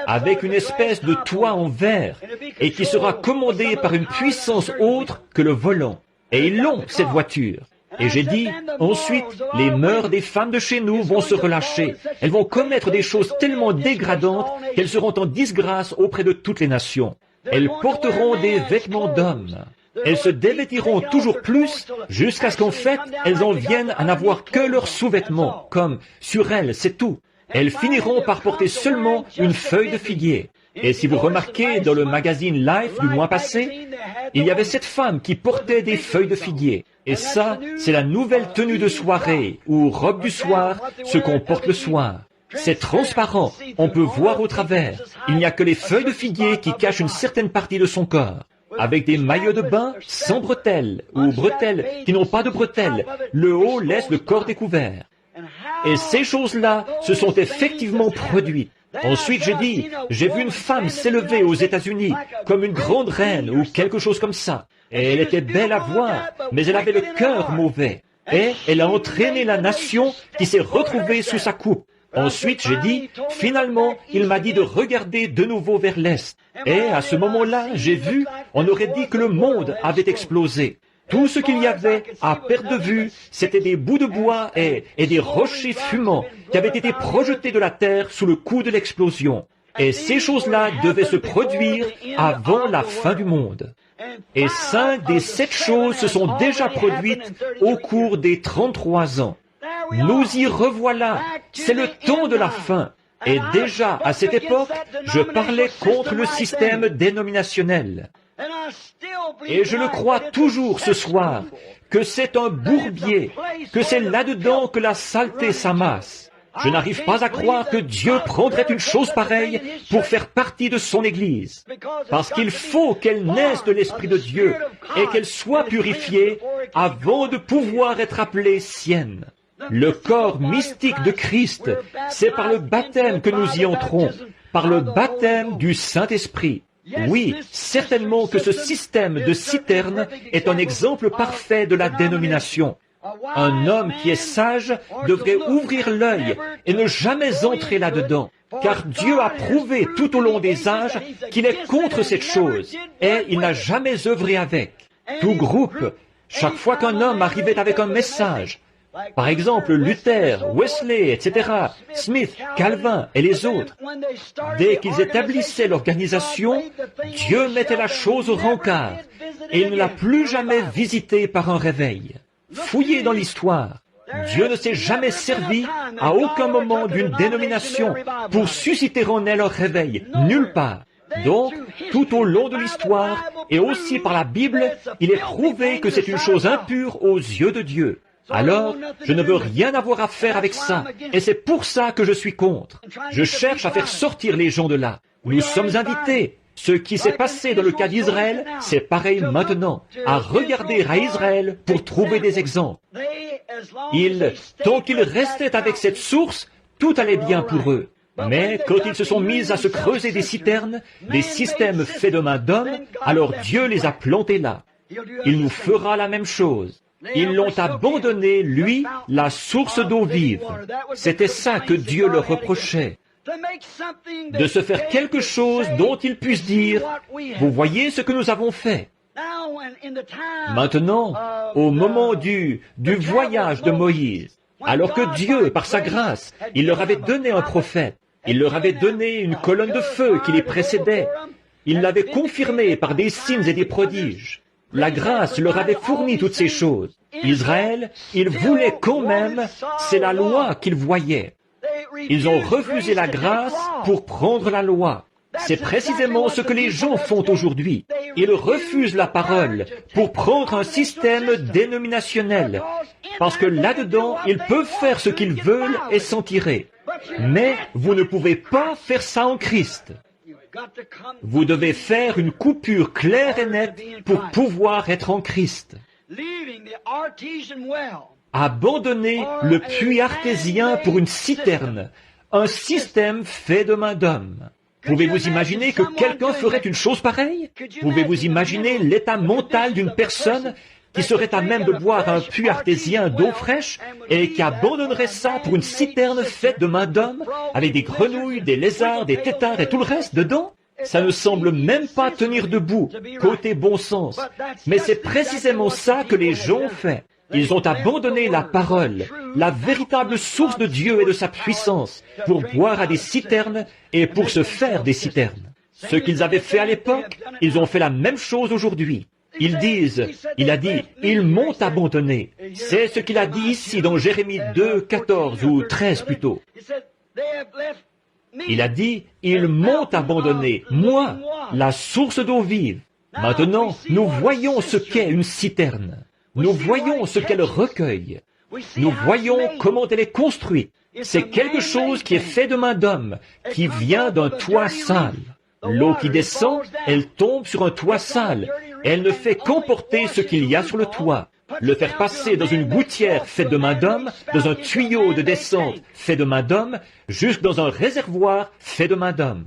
avec une espèce de toit en verre, et qui sera commandée par une puissance autre que le volant. Et ils l'ont, cette voiture. Et j'ai dit, ensuite, les mœurs des femmes de chez nous vont se relâcher. Elles vont commettre des choses tellement dégradantes qu'elles seront en disgrâce auprès de toutes les nations. Elles porteront des vêtements d'hommes. Elles se dévêtiront toujours plus jusqu'à ce qu'en fait, elles en viennent à n'avoir que leurs sous-vêtements, comme sur elles, c'est tout. Elles finiront par porter seulement une feuille de figuier. Et si vous remarquez dans le magazine Life du mois passé, il y avait cette femme qui portait des feuilles de figuier. Et ça, c'est la nouvelle tenue de soirée, ou robe du soir, ce qu'on porte le soir. C'est transparent, on peut voir au travers. Il n'y a que les feuilles de figuier qui cachent une certaine partie de son corps. Avec des maillots de bain sans bretelles, ou bretelles qui n'ont pas de bretelles. Le haut laisse le corps découvert. Et ces choses-là se sont effectivement produites. Ensuite, j'ai vu une femme s'élever aux États-Unis comme une grande reine ou quelque chose comme ça. Et elle était belle à voir, mais elle avait le cœur mauvais. Et elle a entraîné la nation qui s'est retrouvée sous sa coupe. Ensuite, finalement, il m'a dit de regarder de nouveau vers l'Est. Et à ce moment-là, j'ai vu, on aurait dit que le monde avait explosé. Tout ce qu'il y avait à perte de vue, c'était des bouts de bois et des rochers fumants qui avaient été projetés de la terre sous le coup de l'explosion. Et ces choses-là devaient se produire avant la fin du monde. Et 5 des 7 choses se sont déjà produites au cours des 33 ans. Nous y revoilà, c'est le temps de la fin. Et déjà, à cette époque, je parlais contre le système dénominationnel. Et je le crois toujours ce soir, que c'est un bourbier, que c'est là-dedans que la saleté s'amasse. Je n'arrive pas à croire que Dieu prendrait une chose pareille pour faire partie de son Église. Parce qu'il faut qu'elle naisse de l'Esprit de Dieu et qu'elle soit purifiée avant de pouvoir être appelée sienne. Le corps mystique de Christ, c'est par le baptême que nous y entrons, par le baptême du Saint-Esprit. Oui, certainement que ce système de citerne est un exemple parfait de la dénomination. Un homme qui est sage devrait ouvrir l'œil et ne jamais entrer là-dedans, car Dieu a prouvé tout au long des âges qu'il est contre cette chose, et il n'a jamais œuvré avec. Tout groupe, chaque fois qu'un homme arrivait avec un message, par exemple Luther, Wesley, etc., Smith, Calvin et les autres, dès qu'ils établissaient l'organisation, Dieu mettait la chose au rencard, et il ne l'a plus jamais visitée par un réveil. Fouillez dans l'histoire. Dieu ne s'est jamais servi à aucun moment d'une dénomination pour susciter en elle un réveil, nulle part. Donc, tout au long de l'histoire, et aussi par la Bible, il est prouvé que c'est une chose impure aux yeux de Dieu. Alors, je ne veux rien avoir à faire avec ça, et c'est pour ça que je suis contre. Je cherche à faire sortir les gens de là. Nous sommes invités. Ce qui s'est passé dans le cas d'Israël, c'est pareil maintenant, à regarder à Israël pour trouver des exemples. Tant qu'ils restaient avec cette source, tout allait bien pour eux. Mais quand ils se sont mis à se creuser des citernes, des systèmes faits de main d'homme, alors Dieu les a plantés là. Il nous fera la même chose. Ils l'ont abandonné, lui, la source d'eau vive. C'était ça que Dieu leur reprochait. De se faire quelque chose dont ils puissent dire, vous voyez ce que nous avons fait. Maintenant, au moment du voyage de Moïse, alors que Dieu, par sa grâce, il leur avait donné un prophète, il leur avait donné une colonne de feu qui les précédait, il l'avait confirmé par des signes et des prodiges. La grâce leur avait fourni toutes ces choses. Israël, il voulait quand même, c'est la loi qu'ils voyaient. Ils ont refusé la grâce pour prendre la loi. C'est précisément ce que les gens font aujourd'hui. Ils refusent la parole pour prendre un système dénominationnel, parce que là-dedans, ils peuvent faire ce qu'ils veulent et s'en tirer. Mais vous ne pouvez pas faire ça en Christ. Vous devez faire une coupure claire et nette pour pouvoir être en Christ. Abandonner le puits artésien pour une citerne, un système fait de main d'homme. Pouvez-vous imaginer que quelqu'un ferait une chose pareille? Pouvez-vous imaginer l'état mental d'une personne qui serait à même de boire un puits artésien d'eau fraîche et qui abandonnerait ça pour une citerne faite de main d'homme, avec des grenouilles, des lézards, des têtards et tout le reste dedans? Ça ne semble même pas tenir debout, côté bon sens. Mais c'est précisément ça que les gens ont fait. Ils ont abandonné la parole, la véritable source de Dieu et de sa puissance, pour boire à des citernes et pour se faire des citernes. Ce qu'ils avaient fait à l'époque, ils ont fait la même chose aujourd'hui. Ils disent, il a dit, ils m'ont abandonné. C'est ce qu'il a dit ici dans Jérémie 2, 14 ou 13 plutôt. Il a dit, ils m'ont abandonné, moi, la source d'eau vive. Maintenant, nous voyons ce qu'est une citerne. Nous voyons ce qu'elle recueille. Nous voyons comment elle est construite. C'est quelque chose qui est fait de main d'homme, qui vient d'un toit sale. L'eau qui descend, elle tombe sur un toit sale. Elle ne fait qu'emporter ce qu'il y a sur le toit. Le faire passer dans une gouttière faite de main d'homme, dans un tuyau de descente fait de main d'homme, jusque dans un réservoir fait de main d'homme.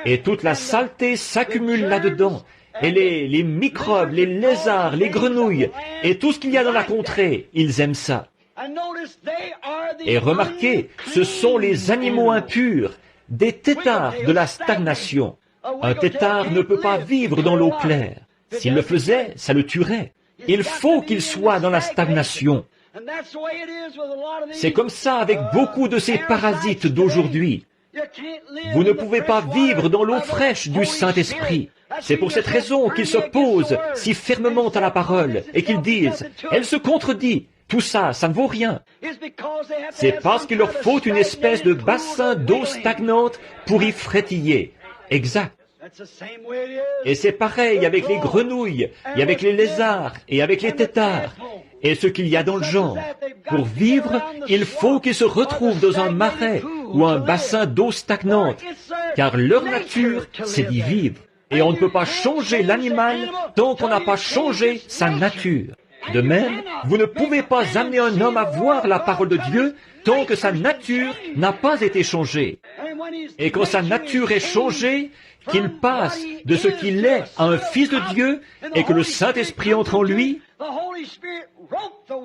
Et toute la saleté s'accumule là-dedans. Et les microbes, les lézards, les grenouilles, et tout ce qu'il y a dans la contrée, ils aiment ça. Et remarquez, ce sont les animaux impurs, des têtards de la stagnation. Un têtard ne peut pas vivre dans l'eau claire. S'il le faisait, ça le tuerait. Il faut qu'il soit dans la stagnation. C'est comme ça avec beaucoup de ces parasites d'aujourd'hui. Vous ne pouvez pas vivre dans l'eau fraîche du Saint-Esprit. C'est pour cette raison qu'ils s'opposent si fermement à la parole et qu'ils disent « Elle se contredit ». Tout ça, ça ne vaut rien. C'est parce qu'il leur faut une espèce de bassin d'eau stagnante pour y frétiller. Exact. Et c'est pareil avec les grenouilles, et avec les lézards, et avec les têtards, et ce qu'il y a dans le genre. Pour vivre, il faut qu'ils se retrouvent dans un marais ou un bassin d'eau stagnante, car leur nature, c'est d'y vivre. Et on ne peut pas changer l'animal tant qu'on n'a pas changé sa nature. De même, vous ne pouvez pas amener un homme à voir la parole de Dieu tant que sa nature n'a pas été changée. Et quand sa nature est changée, qu'il passe de ce qu'il est à un fils de Dieu et que le Saint-Esprit entre en lui,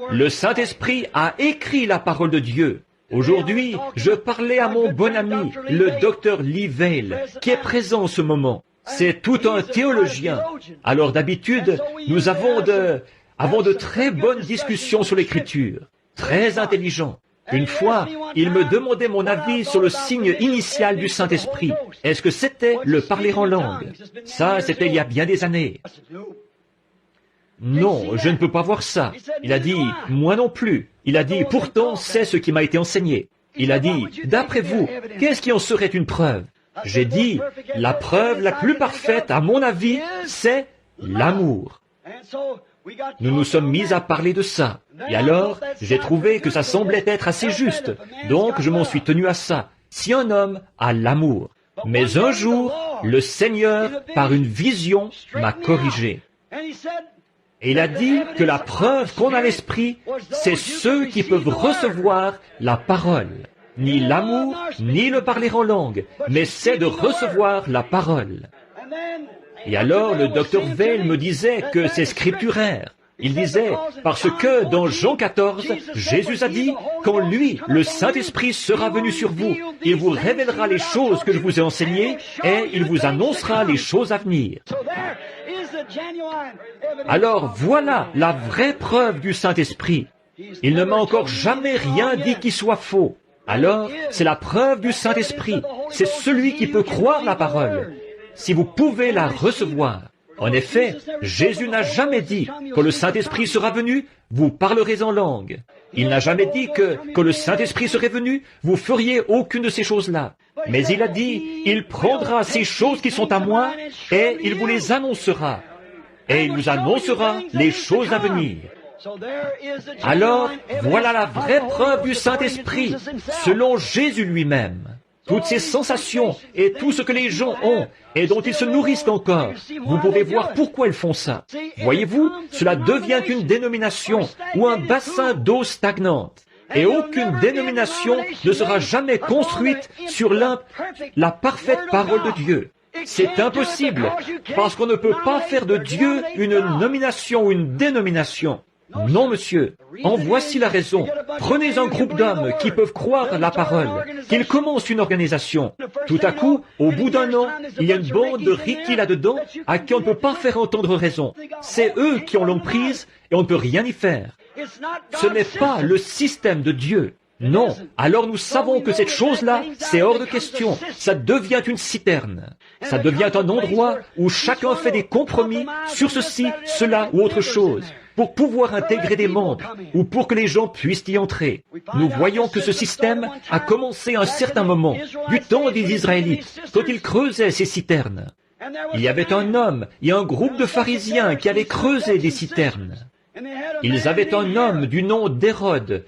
le Saint-Esprit a écrit la parole de Dieu. Aujourd'hui, je parlais à mon bon ami, le docteur Lee Vail, qui est présent en ce moment. C'est tout un théologien. Alors d'habitude, nous avons de très bonnes discussions sur l'Écriture, très intelligents. Une fois, il me demandait mon avis sur le signe initial du Saint-Esprit. Est-ce que c'était le parler en langue? Ça, c'était il y a bien des années. Non, je ne peux pas voir ça. Il a dit, moi non plus. Il a dit, pourtant, c'est ce qui m'a été enseigné. Il a dit, d'après vous, qu'est-ce qui en serait une preuve? J'ai dit, la preuve la plus parfaite, à mon avis, c'est l'amour. Nous nous sommes mis à parler de ça. Et alors, j'ai trouvé que ça semblait être assez juste. Donc, je m'en suis tenu à ça. Si un homme a l'amour. Mais un jour, le Seigneur, par une vision, m'a corrigé. Et il a dit que la preuve qu'on a l'esprit, c'est ceux qui peuvent recevoir la parole. Ni l'amour, ni le parler en langue, mais c'est de recevoir la parole. Et alors, le docteur Vail me disait que c'est scripturaire. Il disait, parce que dans Jean 14, Jésus a dit, quand lui, le Saint-Esprit, sera venu sur vous, il vous révélera les choses que je vous ai enseignées et il vous annoncera les choses à venir. Alors voilà la vraie preuve du Saint-Esprit. Il ne m'a encore jamais rien dit qui soit faux. Alors, c'est la preuve du Saint-Esprit. C'est celui qui peut croire la parole. Si vous pouvez la recevoir. En effet, Jésus n'a jamais dit, quand le Saint-Esprit sera venu, vous parlerez en langue. Il n'a jamais dit que, quand le Saint-Esprit serait venu, vous feriez aucune de ces choses-là. Mais il a dit, il prendra ces choses qui sont à moi, et il vous les annoncera. Et il vous annoncera les choses à venir. Alors, voilà la vraie preuve du Saint-Esprit, selon Jésus lui-même. Toutes ces sensations et tout ce que les gens ont et dont ils se nourrissent encore, vous pouvez voir pourquoi ils font ça. Voyez-vous, cela devient une dénomination ou un bassin d'eau stagnante. Et aucune dénomination ne sera jamais construite sur la parfaite parole de Dieu. C'est impossible, parce qu'on ne peut pas faire de Dieu une nomination ou une dénomination. Non, monsieur. En voici la raison. Prenez un groupe d'hommes qui peuvent croire la parole, qu'ils commencent une organisation. Tout à coup, au bout d'un an, il y a une bande de riquis là-dedans à qui on ne peut pas faire entendre raison. C'est eux qui ont l'emprise et on ne peut rien y faire. Ce n'est pas le système de Dieu. Non. Alors nous savons que cette chose-là, c'est hors de question. Ça devient une citerne. Ça devient un endroit où chacun fait des compromis sur ceci, cela ou autre chose, pour pouvoir intégrer des membres ou pour que les gens puissent y entrer. Nous voyons que ce système a commencé à un certain moment, du temps des Israélites, quand ils creusaient ces citernes. Il y avait un homme et un groupe de pharisiens qui avaient creusé des citernes. Ils avaient un homme du nom d'Hérode,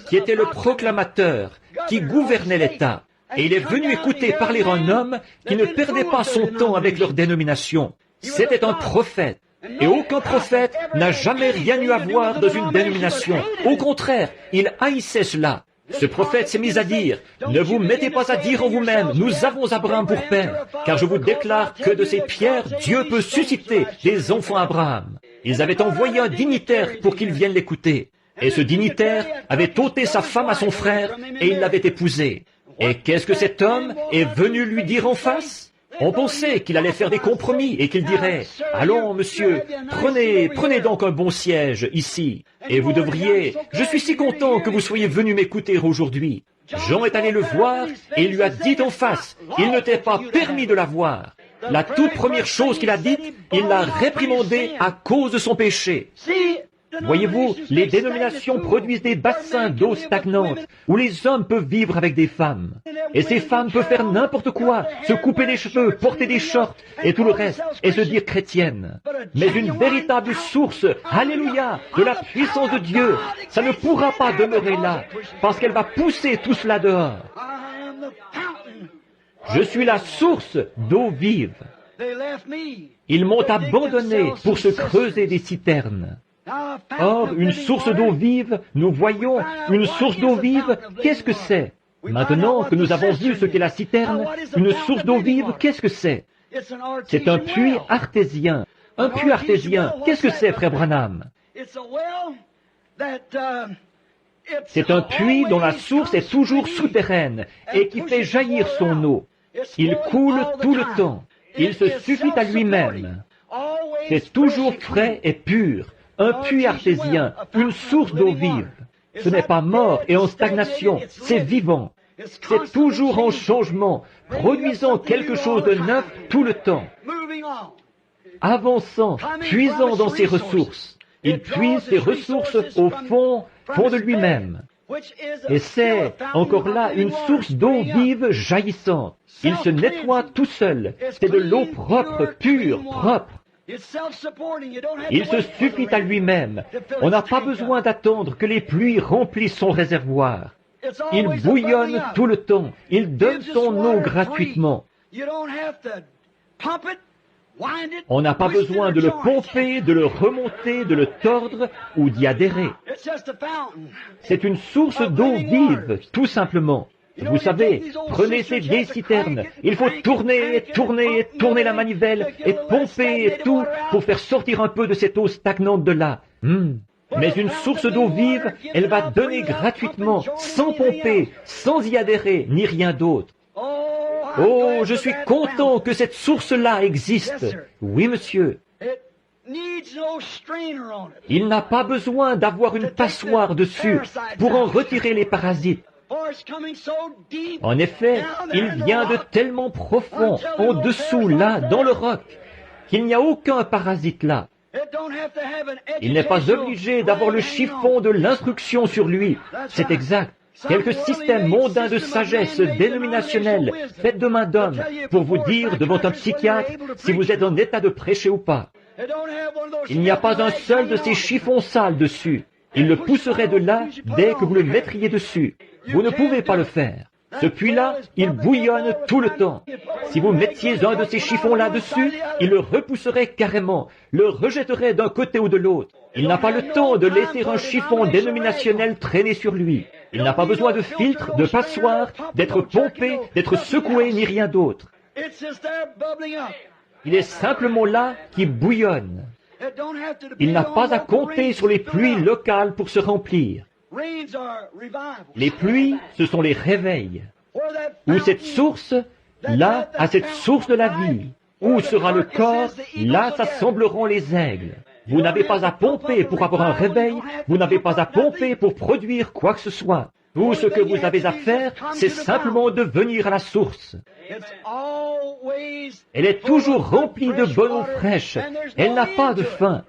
qui était le proclamateur, qui gouvernait l'État. Et il est venu écouter parler un homme qui ne perdait pas son temps avec leur dénomination. C'était un prophète. Et aucun prophète n'a jamais rien eu à voir dans une dénomination. Au contraire, il haïssait cela. Ce prophète s'est mis à dire, « Ne vous mettez pas à dire en vous-même, nous avons Abraham pour père, car je vous déclare que de ces pierres, Dieu peut susciter des enfants Abraham. » Ils avaient envoyé un dignitaire pour qu'il vienne l'écouter. Et ce dignitaire avait ôté sa femme à son frère et il l'avait épousée. Et qu'est-ce que cet homme est venu lui dire en face? On pensait qu'il allait faire des compromis et qu'il dirait, « Allons, monsieur, prenez donc un bon siège ici. Et vous devriez, je suis si content que vous soyez venu m'écouter aujourd'hui. » Jean est allé le voir et il lui a dit en face, il ne t'est pas permis de la voir. La toute première chose qu'il a dite, il l'a réprimandé à cause de son péché. Voyez-vous, les dénominations produisent des bassins d'eau stagnante où les hommes peuvent vivre avec des femmes. Et ces femmes peuvent faire n'importe quoi, se couper les cheveux, porter des shorts et tout le reste, et se dire chrétiennes. Mais une véritable source, alléluia, de la puissance de Dieu, ça ne pourra pas demeurer là, parce qu'elle va pousser tout cela dehors. Je suis la source d'eau vive. Ils m'ont abandonné pour se creuser des citernes. Or, une source d'eau vive, nous voyons, une source d'eau vive, qu'est-ce que c'est? Maintenant que nous avons vu ce qu'est la citerne, une source d'eau vive, qu'est-ce que c'est? C'est un puits artésien. Un puits artésien, qu'est-ce que c'est, frère Branham? C'est un puits dont la source est toujours souterraine et qui fait jaillir son eau. Il coule tout le temps. Il se suffit à lui-même. C'est toujours frais et pur. Un puits artésien, une source d'eau vive. Ce n'est pas mort et en stagnation, c'est vivant. C'est toujours en changement, produisant quelque chose de neuf tout le temps. Avançant, puisant dans ses ressources. Il puise ses ressources au fond de lui-même. Et c'est, encore là, une source d'eau vive jaillissante. Il se nettoie tout seul. C'est de l'eau propre, pure, propre. Il se suffit à lui-même. On n'a pas besoin d'attendre que les pluies remplissent son réservoir. Il bouillonne tout le temps. Il donne son eau gratuitement. On n'a pas besoin de le pomper, de le remonter, de le tordre ou d'y adhérer. C'est une source d'eau vive, tout simplement. Vous savez, prenez ces vieilles citernes. Il faut tourner et tourner et tourner la manivelle et pomper et tout pour faire sortir un peu de cette eau stagnante de là. Mais une source d'eau vive, elle va donner gratuitement, sans pomper, sans y adhérer, ni rien d'autre. Oh, je suis content que cette source-là existe. Oui, monsieur. Il n'a pas besoin d'avoir une passoire dessus pour en retirer les parasites. En effet, il vient de tellement profond, en dessous, là, dans le roc, qu'il n'y a aucun parasite là. Il n'est pas obligé d'avoir le chiffon de l'instruction sur lui. C'est exact. Quelques systèmes mondains de sagesse dénominationnelle faits de main d'homme pour vous dire devant un psychiatre si vous êtes en état de prêcher ou pas. Il n'y a pas un seul de ces chiffons sales dessus. Il le pousserait de là dès que vous le mettriez dessus. Vous ne pouvez pas le faire. Ce puits-là, il bouillonne tout le temps. Si vous mettiez un de ces chiffons-là dessus, il le repousserait carrément, le rejetterait d'un côté ou de l'autre. Il n'a pas le temps de laisser un chiffon dénominationnel traîner sur lui. Il n'a pas besoin de filtre, de passoire, d'être pompé, d'être secoué, ni rien d'autre. Il est simplement là qui bouillonne. Il n'a pas à compter sur les pluies locales pour se remplir. Les pluies, ce sont les réveils. Où cette source, là, à cette source de la vie. Où sera le corps, là s'assembleront les aigles. Vous n'avez pas à pomper pour avoir un réveil, vous n'avez pas à pomper pour produire quoi que ce soit. Tout ce que vous avez à faire, c'est simplement de venir à la source. Elle est toujours remplie de bonne eau fraîche. Elle n'a pas de faim.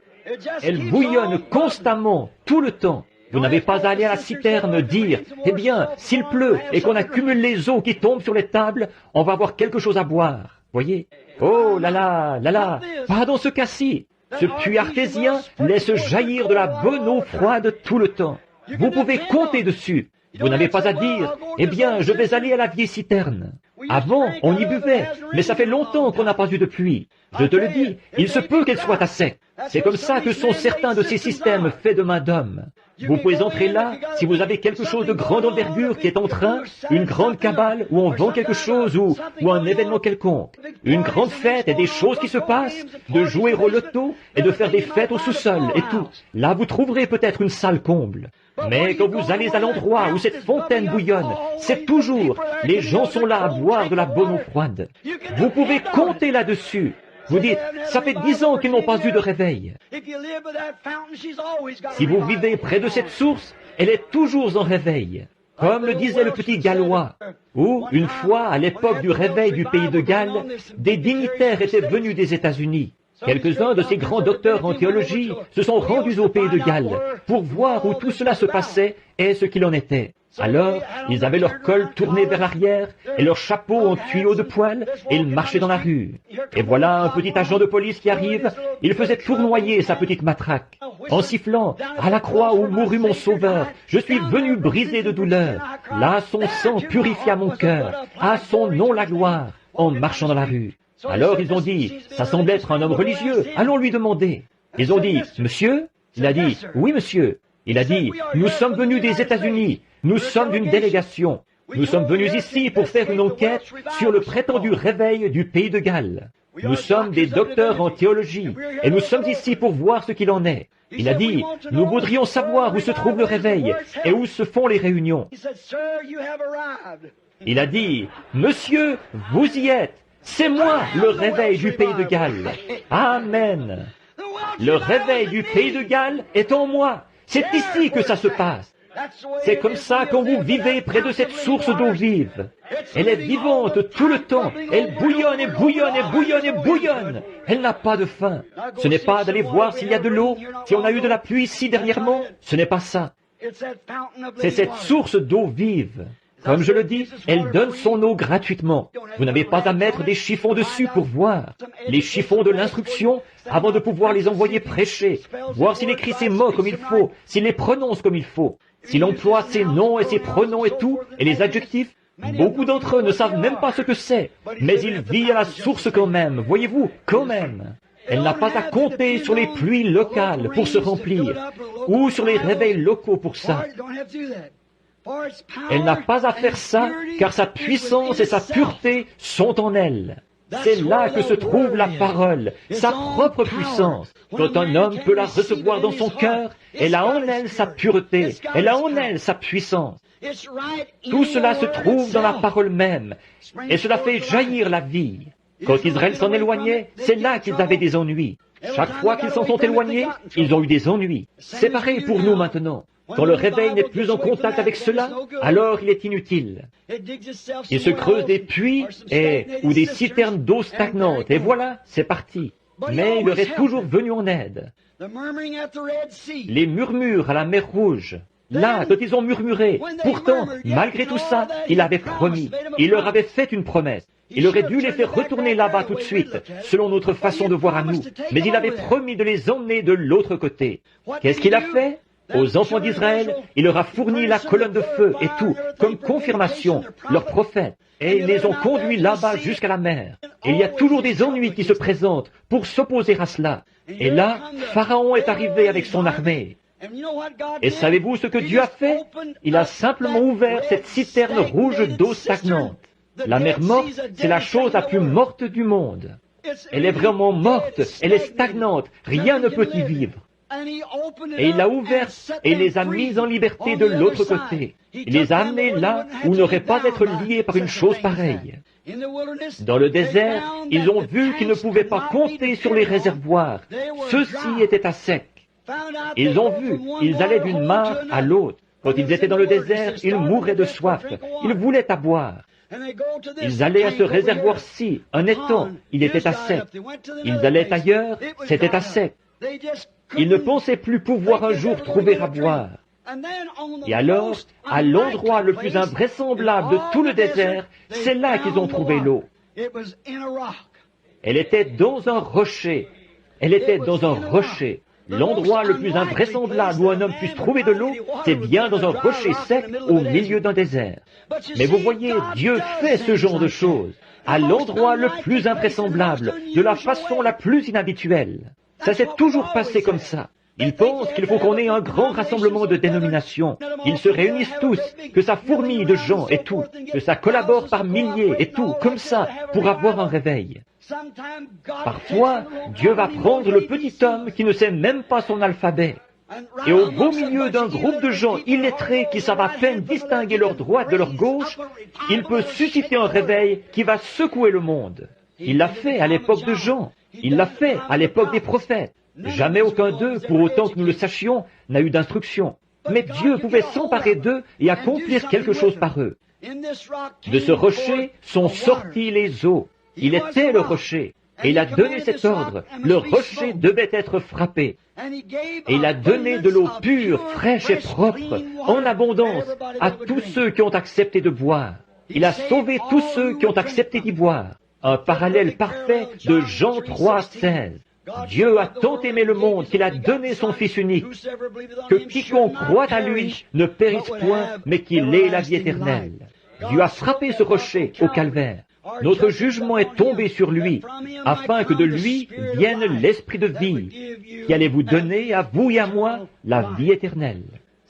Elle bouillonne constamment, tout le temps. Vous n'avez pas à aller à la citerne dire, eh bien, s'il pleut et qu'on accumule les eaux qui tombent sur les tables, on va avoir quelque chose à boire. Voyez? Oh là là, pas dans ce cas-ci. Ce puits artésien laisse jaillir de la bonne eau froide tout le temps. Vous pouvez compter dessus. Vous n'avez pas à dire, eh bien, je vais aller à la vieille citerne. Avant, on y buvait, mais ça fait longtemps qu'on n'a pas eu de pluie. Je te le dis, il se peut qu'elle soit à sec. C'est comme ça que sont certains de ces systèmes faits de main d'homme. Vous pouvez entrer là si vous avez quelque chose de grande envergure qui est en train, une grande cabale où on vend quelque chose ou un événement quelconque. Une grande fête et des choses qui se passent, de jouer au loto et de faire des fêtes au sous-sol et tout. Là, vous trouverez peut-être une salle comble. Mais quand vous allez à l'endroit où cette fontaine bouillonne, c'est toujours, les gens sont là à boire de la bonne eau froide. Vous pouvez compter là-dessus. Vous dites, ça fait 10 ans qu'ils n'ont pas eu de réveil. Si vous vivez près de cette source, elle est toujours en réveil. Comme le disait le petit Gallois, où, une fois, à l'époque du réveil du pays de Galles, des dignitaires étaient venus des États-Unis. Quelques-uns de ces grands docteurs en théologie se sont rendus au pays de Galles pour voir où tout cela se passait et ce qu'il en était. Alors, ils avaient leur col tourné vers l'arrière et leur chapeau en tuyau de poil et ils marchaient dans la rue. Et voilà un petit agent de police qui arrive, il faisait tournoyer sa petite matraque en sifflant « À la croix où mourut mon sauveur, je suis venu briser de douleur. Là son sang purifia mon cœur, à son nom la gloire » en marchant dans la rue. Alors ils ont dit, ça semble être un homme religieux, allons lui demander. Ils ont dit, monsieur? Il a dit, oui monsieur. Il a dit, nous sommes venus des États-Unis, nous sommes d'une délégation. Nous sommes venus ici pour faire une enquête sur le prétendu réveil du pays de Galles. Nous sommes des docteurs en théologie et nous sommes ici pour voir ce qu'il en est. Il a dit, nous voudrions savoir où se trouve le réveil et où se font les réunions. Il a dit, monsieur, vous y êtes. C'est moi, le réveil du pays de Galles. Amen. Le réveil du pays de Galles est en moi. C'est ici que ça se passe. C'est comme ça quand vous vivez près de cette source d'eau vive. Elle est vivante tout le temps. Elle bouillonne et bouillonne et bouillonne et bouillonne. Elle n'a pas de fin. Ce n'est pas d'aller voir s'il y a de l'eau, si on a eu de la pluie ici dernièrement. Ce n'est pas ça. C'est cette source d'eau vive. Comme je le dis, elle donne son eau gratuitement. Vous n'avez pas à mettre des chiffons dessus pour voir. Les chiffons de l'instruction, avant de pouvoir les envoyer prêcher, voir s'il écrit ses mots comme il faut, s'il les prononce comme il faut, s'il emploie ses noms et ses pronoms et tout, et les adjectifs. Beaucoup d'entre eux ne savent même pas ce que c'est, mais ils vivent à la source quand même, voyez-vous, quand même. Elle n'a pas à compter sur les pluies locales pour se remplir, ou sur les réveils locaux pour ça. Elle n'a pas à faire ça, car sa puissance et sa pureté sont en elle. C'est là que se trouve la parole, sa propre puissance. Quand un homme peut la recevoir dans son cœur, elle a en elle sa pureté, elle a en elle sa puissance. Tout cela se trouve dans la parole même, et cela fait jaillir la vie. Quand Israël s'en éloignait, c'est là qu'ils avaient des ennuis. Chaque fois qu'ils s'en sont éloignés, ils ont eu des ennuis. C'est pareil pour nous maintenant. Quand le réveil n'est plus en contact avec cela, alors il est inutile. Il se creuse des puits ou des citernes d'eau stagnante, et voilà, c'est parti. Mais il leur est toujours venu en aide. Les murmures à la mer Rouge, là, quand ils ont murmuré, pourtant, malgré tout ça, il avait promis, il leur avait fait une promesse. Il aurait dû les faire retourner là-bas tout de suite, selon notre façon de voir à nous, mais il avait promis de les emmener de l'autre côté. Qu'est-ce qu'il a fait? Aux enfants d'Israël, il leur a fourni la colonne de feu et tout, comme confirmation, leurs prophètes. Et ils les ont conduits là-bas jusqu'à la mer. Et il y a toujours des ennuis qui se présentent pour s'opposer à cela. Et là, Pharaon est arrivé avec son armée. Et savez-vous ce que Dieu a fait? Il a simplement ouvert cette citerne rouge d'eau stagnante. La mer morte, c'est la chose la plus morte du monde. Elle est vraiment morte, elle est stagnante, rien ne peut y vivre. Et il l'a ouverte et il les a mis en liberté de l'autre côté. Il les a amenés là où ils n'auraient pas d'être liés par une chose pareille. Dans le désert, ils ont vu qu'ils ne pouvaient pas compter sur les réservoirs. Ceux-ci étaient à sec. Ils ont vu, ils allaient d'une mare à l'autre. Quand ils étaient dans le désert, ils mouraient de soif. Ils voulaient à boire. Ils allaient à ce réservoir-ci, un étang, il était à sec. Ils allaient ailleurs, c'était à sec. Ils ne pensaient plus pouvoir un jour trouver à boire. Et alors, à l'endroit le plus invraisemblable de tout le désert, c'est là qu'ils ont trouvé l'eau. Elle était dans un rocher. Elle était dans un rocher. L'endroit le plus invraisemblable où un homme puisse trouver de l'eau, c'est bien dans un rocher sec au milieu d'un désert. Mais vous voyez, Dieu fait ce genre de choses, à l'endroit le plus invraisemblable, de la façon la plus inhabituelle. Ça s'est toujours passé comme ça. Ils pensent qu'il faut qu'on ait un grand rassemblement de dénominations. Ils se réunissent tous, que ça fourmille de gens et tout, que ça collabore par milliers et tout, comme ça, pour avoir un réveil. Parfois, Dieu va prendre le petit homme qui ne sait même pas son alphabet. Et au beau milieu d'un groupe de gens illettrés qui savent à peine distinguer leur droite de leur gauche, il peut susciter un réveil qui va secouer le monde. Il l'a fait à l'époque de Jean. Il l'a fait à l'époque des prophètes. Jamais aucun d'eux, pour autant que nous le sachions, n'a eu d'instruction. Mais Dieu pouvait s'emparer d'eux et accomplir quelque chose par eux. De ce rocher sont sorties les eaux. Il était le rocher. Et il a donné cet ordre. Le rocher devait être frappé. Et il a donné de l'eau pure, fraîche et propre, en abondance, à tous ceux qui ont accepté de boire. Il a sauvé tous ceux qui ont accepté d'y boire. Un parallèle parfait de Jean 3,16. Dieu a tant aimé le monde qu'il a donné son Fils unique, que quiconque croit à lui ne périsse point, mais qu'il ait la vie éternelle. Dieu a frappé ce rocher au calvaire. Notre jugement est tombé sur lui, afin que de lui vienne l'esprit de vie, qui allait vous donner, à vous et à moi, la vie éternelle.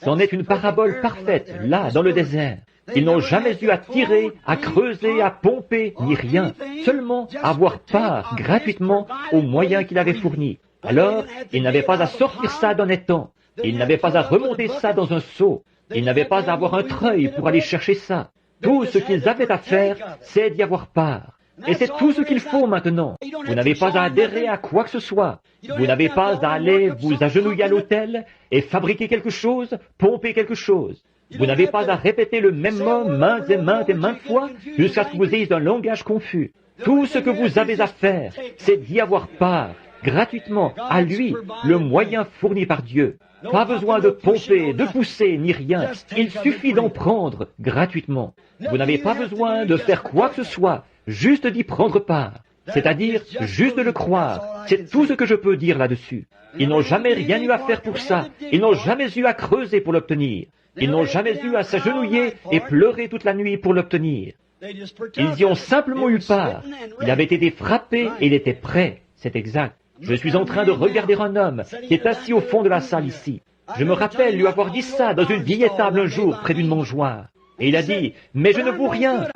C'en est une parabole parfaite, là, dans le désert. Ils n'ont jamais eu à tirer, à creuser, à pomper, ni rien, seulement avoir part gratuitement aux moyens qu'il avait fournis. Alors, ils n'avaient pas à sortir ça d'un étang, ils n'avaient pas à remonter ça dans un seau, ils n'avaient pas à avoir un treuil pour aller chercher ça. Tout ce qu'ils avaient à faire, c'est d'y avoir part. Et c'est tout ce qu'il faut maintenant. Vous n'avez pas à adhérer à quoi que ce soit. Vous n'avez pas à aller vous agenouiller à l'autel et fabriquer quelque chose, pomper quelque chose. Vous n'avez pas à répéter le même mot maintes et maintes fois jusqu'à ce que vous ayez un langage confus. Tout ce que vous avez à faire, c'est d'y avoir part, gratuitement, à lui, le moyen fourni par Dieu. Pas besoin de pomper, de pousser, ni rien. Il suffit d'en prendre gratuitement. Vous n'avez pas besoin de faire quoi que ce soit, juste d'y prendre part. C'est-à-dire juste de le croire. C'est tout ce que je peux dire là-dessus. Ils n'ont jamais rien eu à faire pour ça. Ils n'ont jamais eu à creuser pour l'obtenir. Ils n'ont jamais eu à s'agenouiller et pleurer toute la nuit pour l'obtenir. Ils y ont simplement eu part. Il avait été frappé et il était prêt. C'est exact. Je suis en train de regarder un homme qui est assis au fond de la salle ici. Je me rappelle lui avoir dit ça dans une vieille étable un jour près d'une mangeoire. Et il a dit, « Mais je ne vaux rien. »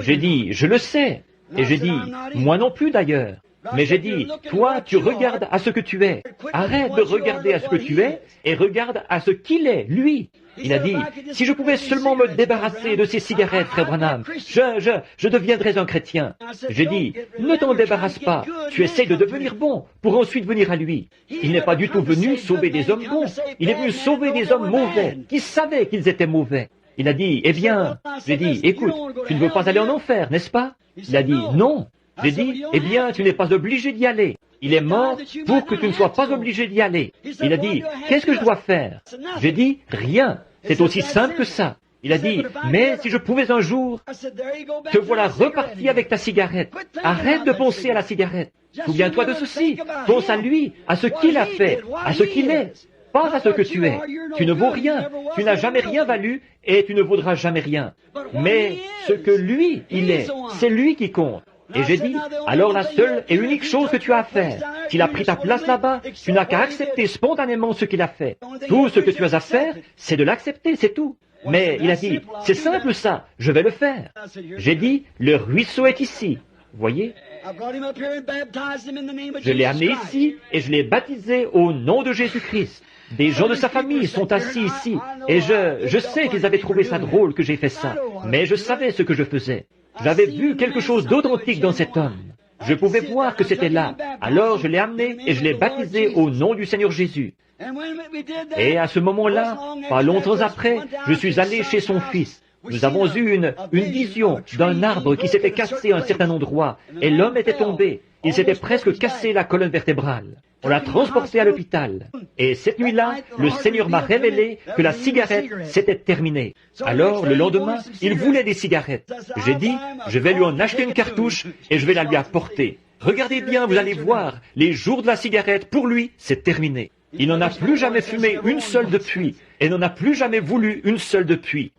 J'ai dit, « Je le sais. » Et j'ai dit, « Moi non plus d'ailleurs. » Mais j'ai dit, toi, tu regardes à ce que tu es. Arrête de regarder à ce que tu es et regarde à ce qu'il est, lui. Il a dit, si je pouvais seulement me débarrasser de ces cigarettes, frère Branham, je deviendrais un chrétien. J'ai dit, ne t'en débarrasse pas. Tu essaies de devenir bon pour ensuite venir à lui. Il n'est pas du tout venu sauver des hommes bons. Il est venu sauver des hommes mauvais qui savaient qu'ils étaient mauvais. Il a dit, eh bien, j'ai dit, écoute, tu ne veux pas aller en enfer, n'est-ce pas? Il a dit, non. J'ai dit, eh bien, tu n'es pas obligé d'y aller. Il est mort pour que tu ne sois pas obligé d'y aller. Il a dit, qu'est-ce que je dois faire? J'ai dit, rien. C'est aussi simple que ça. Il a dit, mais si je pouvais un jour, te voilà reparti avec ta cigarette. Arrête de penser à la cigarette. Souviens-toi de ceci. Pense à lui, à ce qu'il a fait, à ce qu'il est. pas à ce que tu es. Tu ne vaux rien, tu n'as jamais rien valu et tu ne vaudras jamais rien. Mais ce que lui, il est, c'est lui qui compte. Et j'ai dit, alors la seule et unique chose que tu as à faire, s'il a pris ta place là-bas, tu n'as qu'à accepter spontanément ce qu'il a fait. Tout ce que tu as à faire, c'est de l'accepter, c'est tout. Mais il a dit, c'est simple ça, je vais le faire. J'ai dit, le ruisseau est ici. Voyez, je l'ai amené ici et je l'ai baptisé au nom de Jésus-Christ. Des gens de sa famille sont assis ici et je sais qu'ils avaient trouvé ça drôle que j'ai fait ça, mais je savais ce que je faisais. J'avais vu quelque chose d'authentique dans cet homme. Je pouvais voir que c'était là. Alors je l'ai amené et je l'ai baptisé au nom du Seigneur Jésus. Et à ce moment-là, pas longtemps après, je suis allé chez son fils. Nous avons eu une vision d'un arbre qui s'était cassé à un certain endroit, et l'homme était tombé. Il s'était presque cassé la colonne vertébrale. On l'a transporté à l'hôpital. Et cette nuit-là, le Seigneur m'a révélé que la cigarette s'était terminée. Alors, le lendemain, il voulait des cigarettes. J'ai dit, je vais lui en acheter une cartouche et je vais la lui apporter. Regardez bien, vous allez voir, les jours de la cigarette, pour lui, c'est terminé. Il n'en a plus jamais fumé une seule depuis, et n'en a plus jamais voulu une seule depuis.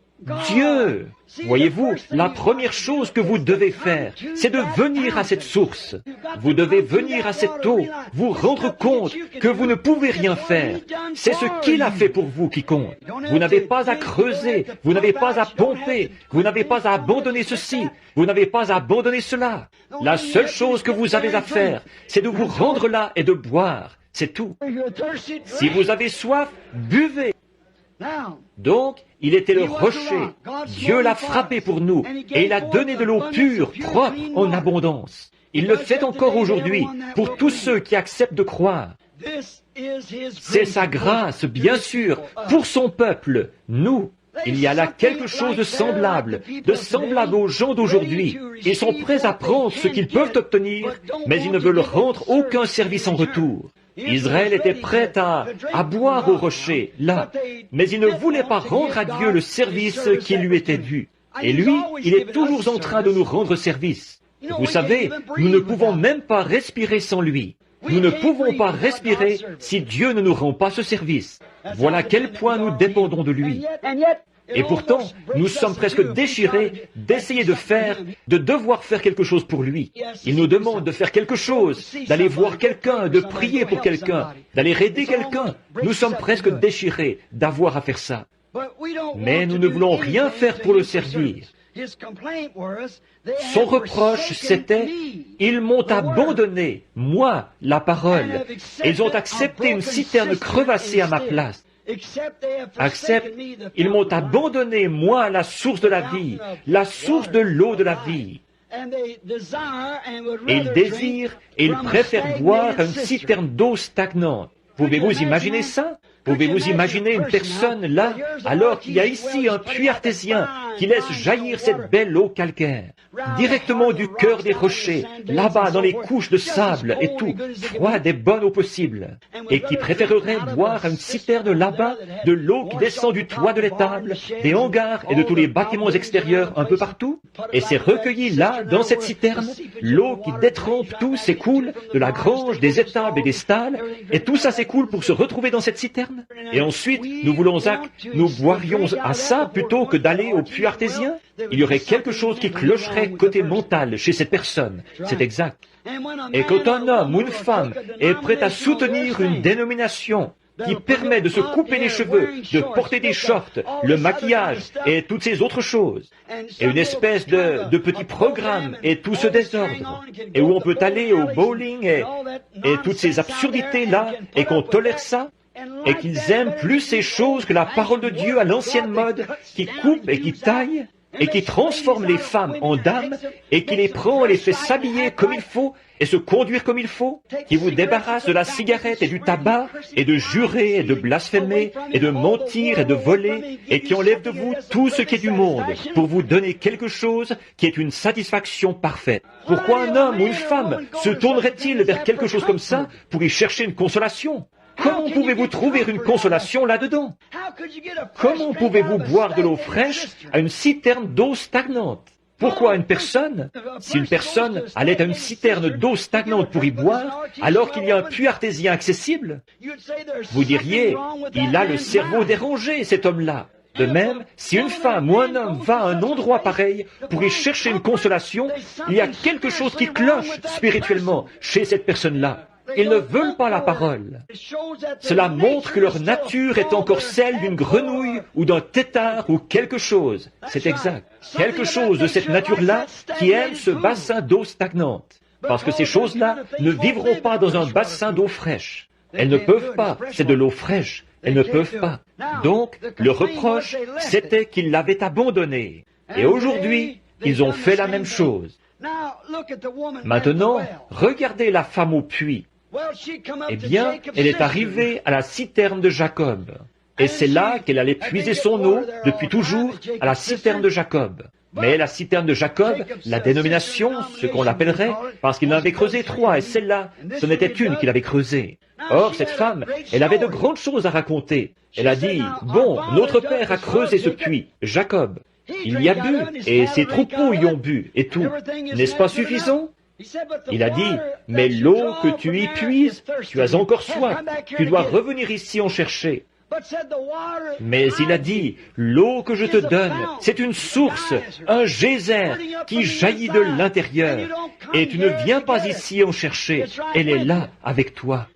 Dieu! Voyez-vous, la première chose que vous devez faire, c'est de venir à cette source. Vous devez venir à cette eau, vous rendre compte que vous ne pouvez rien faire. C'est ce qu'il a fait pour vous qui compte. Vous n'avez pas à creuser, vous n'avez pas à pomper, vous n'avez pas à abandonner ceci, vous n'avez pas à abandonner cela. La seule chose que vous avez à faire, c'est de vous rendre là et de boire. C'est tout. Si vous avez soif, buvez. Donc, il était le rocher. Dieu l'a frappé pour nous et il a donné de l'eau pure, propre, en abondance. Il le fait encore aujourd'hui pour tous ceux qui acceptent de croire. C'est sa grâce, bien sûr, pour son peuple, nous. Il y a là quelque chose de semblable aux gens d'aujourd'hui. Ils sont prêts à prendre ce qu'ils peuvent obtenir, mais ils ne veulent rendre aucun service en retour. Israël était prêt à boire au rocher, là, mais il ne voulait pas rendre à Dieu le service qui lui était dû. Et lui, il est toujours en train de nous rendre service. Vous savez, nous ne pouvons même pas respirer sans lui. Nous ne pouvons pas respirer si Dieu ne nous rend pas ce service. Voilà à quel point nous dépendons de lui. Et pourtant, nous sommes presque déchirés d'essayer de devoir faire quelque chose pour lui. Il nous demande de faire quelque chose, d'aller voir quelqu'un, de prier pour quelqu'un, d'aller aider quelqu'un. Nous sommes presque déchirés d'avoir à faire ça. Mais nous ne voulons rien faire pour le servir. Son reproche, c'était « Ils m'ont abandonné, moi, la parole. Ils ont accepté une citerne crevassée à ma place. Accepte, ils m'ont abandonné, moi, la source de la vie, la source de l'eau de la vie. Et ils désirent et ils préfèrent boire une citerne d'eau stagnante. Pouvez-vous imaginer ça? Pouvez-vous imaginer une personne là, alors qu'il y a ici un puits artésien qui laisse jaillir cette belle eau calcaire, directement du cœur des rochers, là-bas dans les couches de sable et tout, froide et bonne au possible, et qui préférerait boire à une citerne là-bas de l'eau qui descend du toit de l'étable, des hangars et de tous les bâtiments extérieurs un peu partout, et c'est recueilli là, dans cette citerne, l'eau qui détrempe tout s'écoule de la grange, des étables et des stalles, et tout ça s'écoule pour se retrouver dans cette citerne. Et ensuite, nous boirions à ça plutôt que d'aller au puits artésien. Il y aurait quelque chose qui clocherait côté mental chez cette personne. C'est exact. Et quand un homme ou une femme est prêt à soutenir une dénomination qui permet de se couper les cheveux, de porter des shorts, le maquillage et toutes ces autres choses, et une espèce de petit programme et tout ce désordre, et où on peut aller au bowling et toutes ces absurdités-là, et qu'on tolère ça, et qu'ils aiment plus ces choses que la parole de Dieu à l'ancienne mode, qui coupe et qui taille, et qui transforme les femmes en dames, et qui les prend et les fait s'habiller comme il faut, et se conduire comme il faut, qui vous débarrasse de la cigarette et du tabac, et de jurer et de blasphémer, et de mentir et de voler, et qui enlève de vous tout ce qui est du monde, pour vous donner quelque chose qui est une satisfaction parfaite. Pourquoi un homme ou une femme se tournerait-il vers quelque chose comme ça pour y chercher une consolation? Comment pouvez-vous trouver une consolation là-dedans? Comment pouvez-vous boire de l'eau fraîche à une citerne d'eau stagnante? Pourquoi une personne, si une personne allait à une citerne d'eau stagnante pour y boire, alors qu'il y a un puits artésien accessible, vous diriez, il a le cerveau dérangé, cet homme-là. De même, si une femme ou un homme va à un endroit pareil pour y chercher une consolation, il y a quelque chose qui cloche spirituellement chez cette personne-là. Ils ne veulent pas la parole. Cela montre que leur nature est encore celle d'une grenouille ou d'un tétard ou quelque chose. C'est exact. Quelque chose de cette nature-là qui aime ce bassin d'eau stagnante. Parce que ces choses-là ne vivront pas dans un bassin d'eau fraîche. Elles ne peuvent pas. C'est de l'eau fraîche. Elles ne peuvent pas. Donc, le reproche, c'était qu'ils l'avaient abandonné. Et aujourd'hui, ils ont fait la même chose. Maintenant, regardez la femme au puits. Eh bien, elle est arrivée à la citerne de Jacob. Et c'est là qu'elle allait puiser son eau, depuis toujours, à la citerne de Jacob. Mais la citerne de Jacob, la dénomination, ce qu'on l'appellerait, parce qu'il en avait creusé 3, et celle-là, ce n'était une qu'il avait creusée. Or, cette femme, elle avait de grandes choses à raconter. Elle a dit, « Bon, notre père a creusé ce puits, Jacob. Il y a bu, et ses troupeaux y ont bu, et tout. N'est-ce pas suffisant ?» Il a dit, « Mais l'eau que tu y puises, tu as encore soif. Tu dois revenir ici en chercher. » Mais il a dit, « L'eau que je te donne, c'est une source, un geyser qui jaillit de l'intérieur. Et tu ne viens pas ici en chercher. Elle est là avec toi. »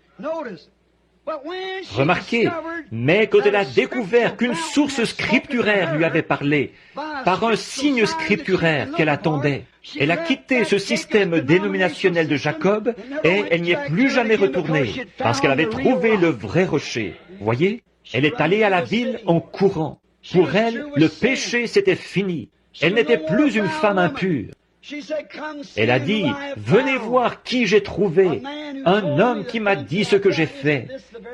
Remarquez, mais quand elle a découvert qu'une source scripturaire lui avait parlé, par un signe scripturaire qu'elle attendait, elle a quitté ce système dénominationnel de Jacob et elle n'y est plus jamais retournée, parce qu'elle avait trouvé le vrai rocher. Voyez, elle est allée à la ville en courant. Pour elle, le péché c'était fini. Elle n'était plus une femme impure. Elle a dit, « Venez voir qui j'ai trouvé, un homme qui m'a dit ce que j'ai fait.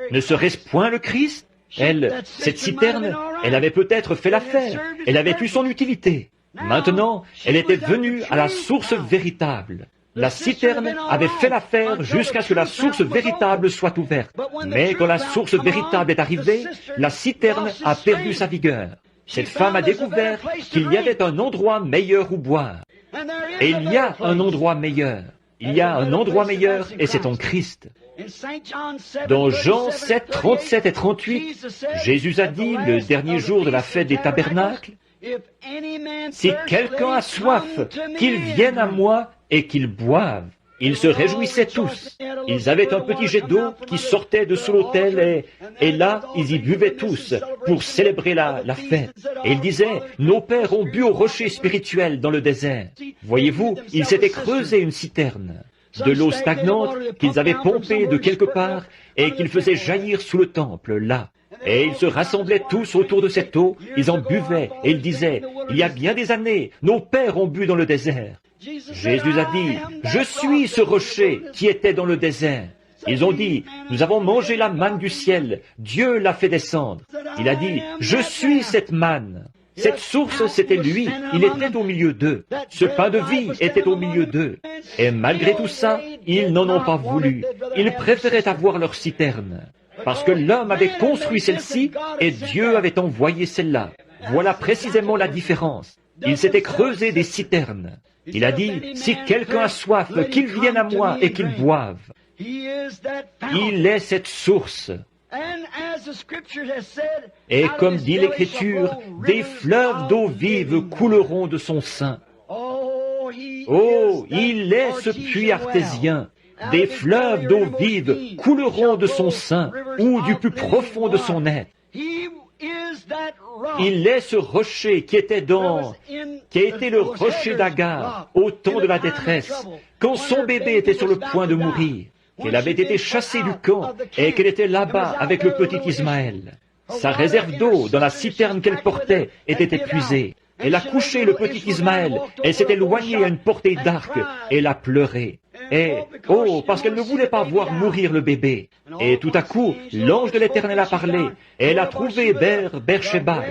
Ne serait-ce point le Christ ?» Elle, cette citerne, elle avait peut-être fait l'affaire, elle avait eu son utilité. Maintenant, elle était venue à la source véritable. La citerne avait fait l'affaire jusqu'à ce que la source véritable soit ouverte. Mais quand la source véritable est arrivée, la citerne a perdu sa vigueur. Cette femme a découvert qu'il y avait un endroit meilleur où boire. Et il y a un endroit meilleur. Il y a un endroit meilleur et c'est en Christ. Dans Jean 7, 37 et 38, Jésus a dit, le dernier jour de la fête des tabernacles, « Si quelqu'un a soif, qu'il vienne à moi et qu'il boive. » Ils se réjouissaient tous. Ils avaient un petit jet d'eau qui sortait de sous l'autel et là, ils y buvaient tous pour célébrer la fête. Et ils disaient, nos pères ont bu au rocher spirituel dans le désert. Voyez-vous, ils s'étaient creusé une citerne de l'eau stagnante qu'ils avaient pompée de quelque part et qu'ils faisaient jaillir sous le temple, là. Et ils se rassemblaient tous autour de cette eau, ils en buvaient et ils disaient, il y a bien des années, nos pères ont bu dans le désert. Jésus a dit, « Je suis ce rocher qui était dans le désert. » Ils ont dit, « Nous avons mangé la manne du ciel, Dieu l'a fait descendre. » Il a dit, « Je suis cette manne. » Cette source, c'était lui, il était au milieu d'eux. Ce pain de vie était au milieu d'eux. Et malgré tout ça, ils n'en ont pas voulu. Ils préféraient avoir leur citerne. Parce que l'homme avait construit celle-ci et Dieu avait envoyé celle-là. Voilà précisément la différence. Il s'était creusé des citernes. Il a dit, si quelqu'un a soif, qu'il vienne à moi et qu'il boive. Il est cette source. Et comme dit l'Écriture, des fleuves d'eau vive couleront de son sein. Oh, il est ce puits artésien. Des fleuves d'eau vive couleront de son sein ou du plus profond de son être. Il est ce rocher qui a été le rocher d'Agar au temps de la détresse, quand son bébé était sur le point de mourir, qu'elle avait été chassée du camp et qu'elle était là-bas avec le petit Ismaël. Sa réserve d'eau dans la citerne qu'elle portait était épuisée. Elle a couché le petit Ismaël, elle s'est éloignée à une portée d'arc, et elle a pleuré. Et, parce qu'elle ne voulait pas voir mourir le bébé. Et tout à coup, l'ange de l'Éternel a parlé, et elle a trouvé Beersheba,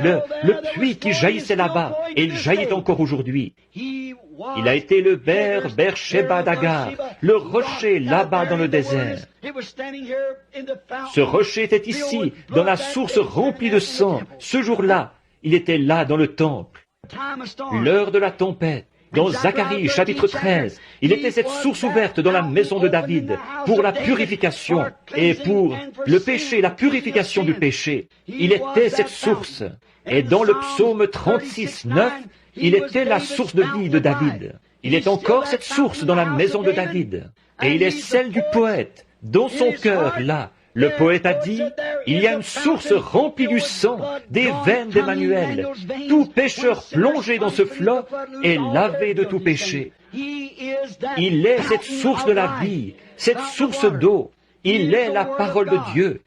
le puits qui jaillissait là-bas, et il jaillit encore aujourd'hui. Il a été le Beersheba d'Agar, le rocher là-bas dans le désert. Ce rocher était ici, dans la source remplie de sang. Ce jour-là, il était là dans le temple. L'heure de la tempête. Dans Zacharie chapitre 13, il était cette source ouverte dans la maison de David pour la purification et pour le péché, la purification du péché. Il était cette source. Et dans le psaume 36, 9, il était la source de vie de David. Il est encore cette source dans la maison de David. Et il est celle du poète. Dans son cœur, là, le poète a dit, il y a une source remplie du sang, des veines d'Emmanuel. Tout pécheur plongé dans ce flot est lavé de tout péché. Il est cette source de la vie, cette source d'eau. Il est la parole de Dieu.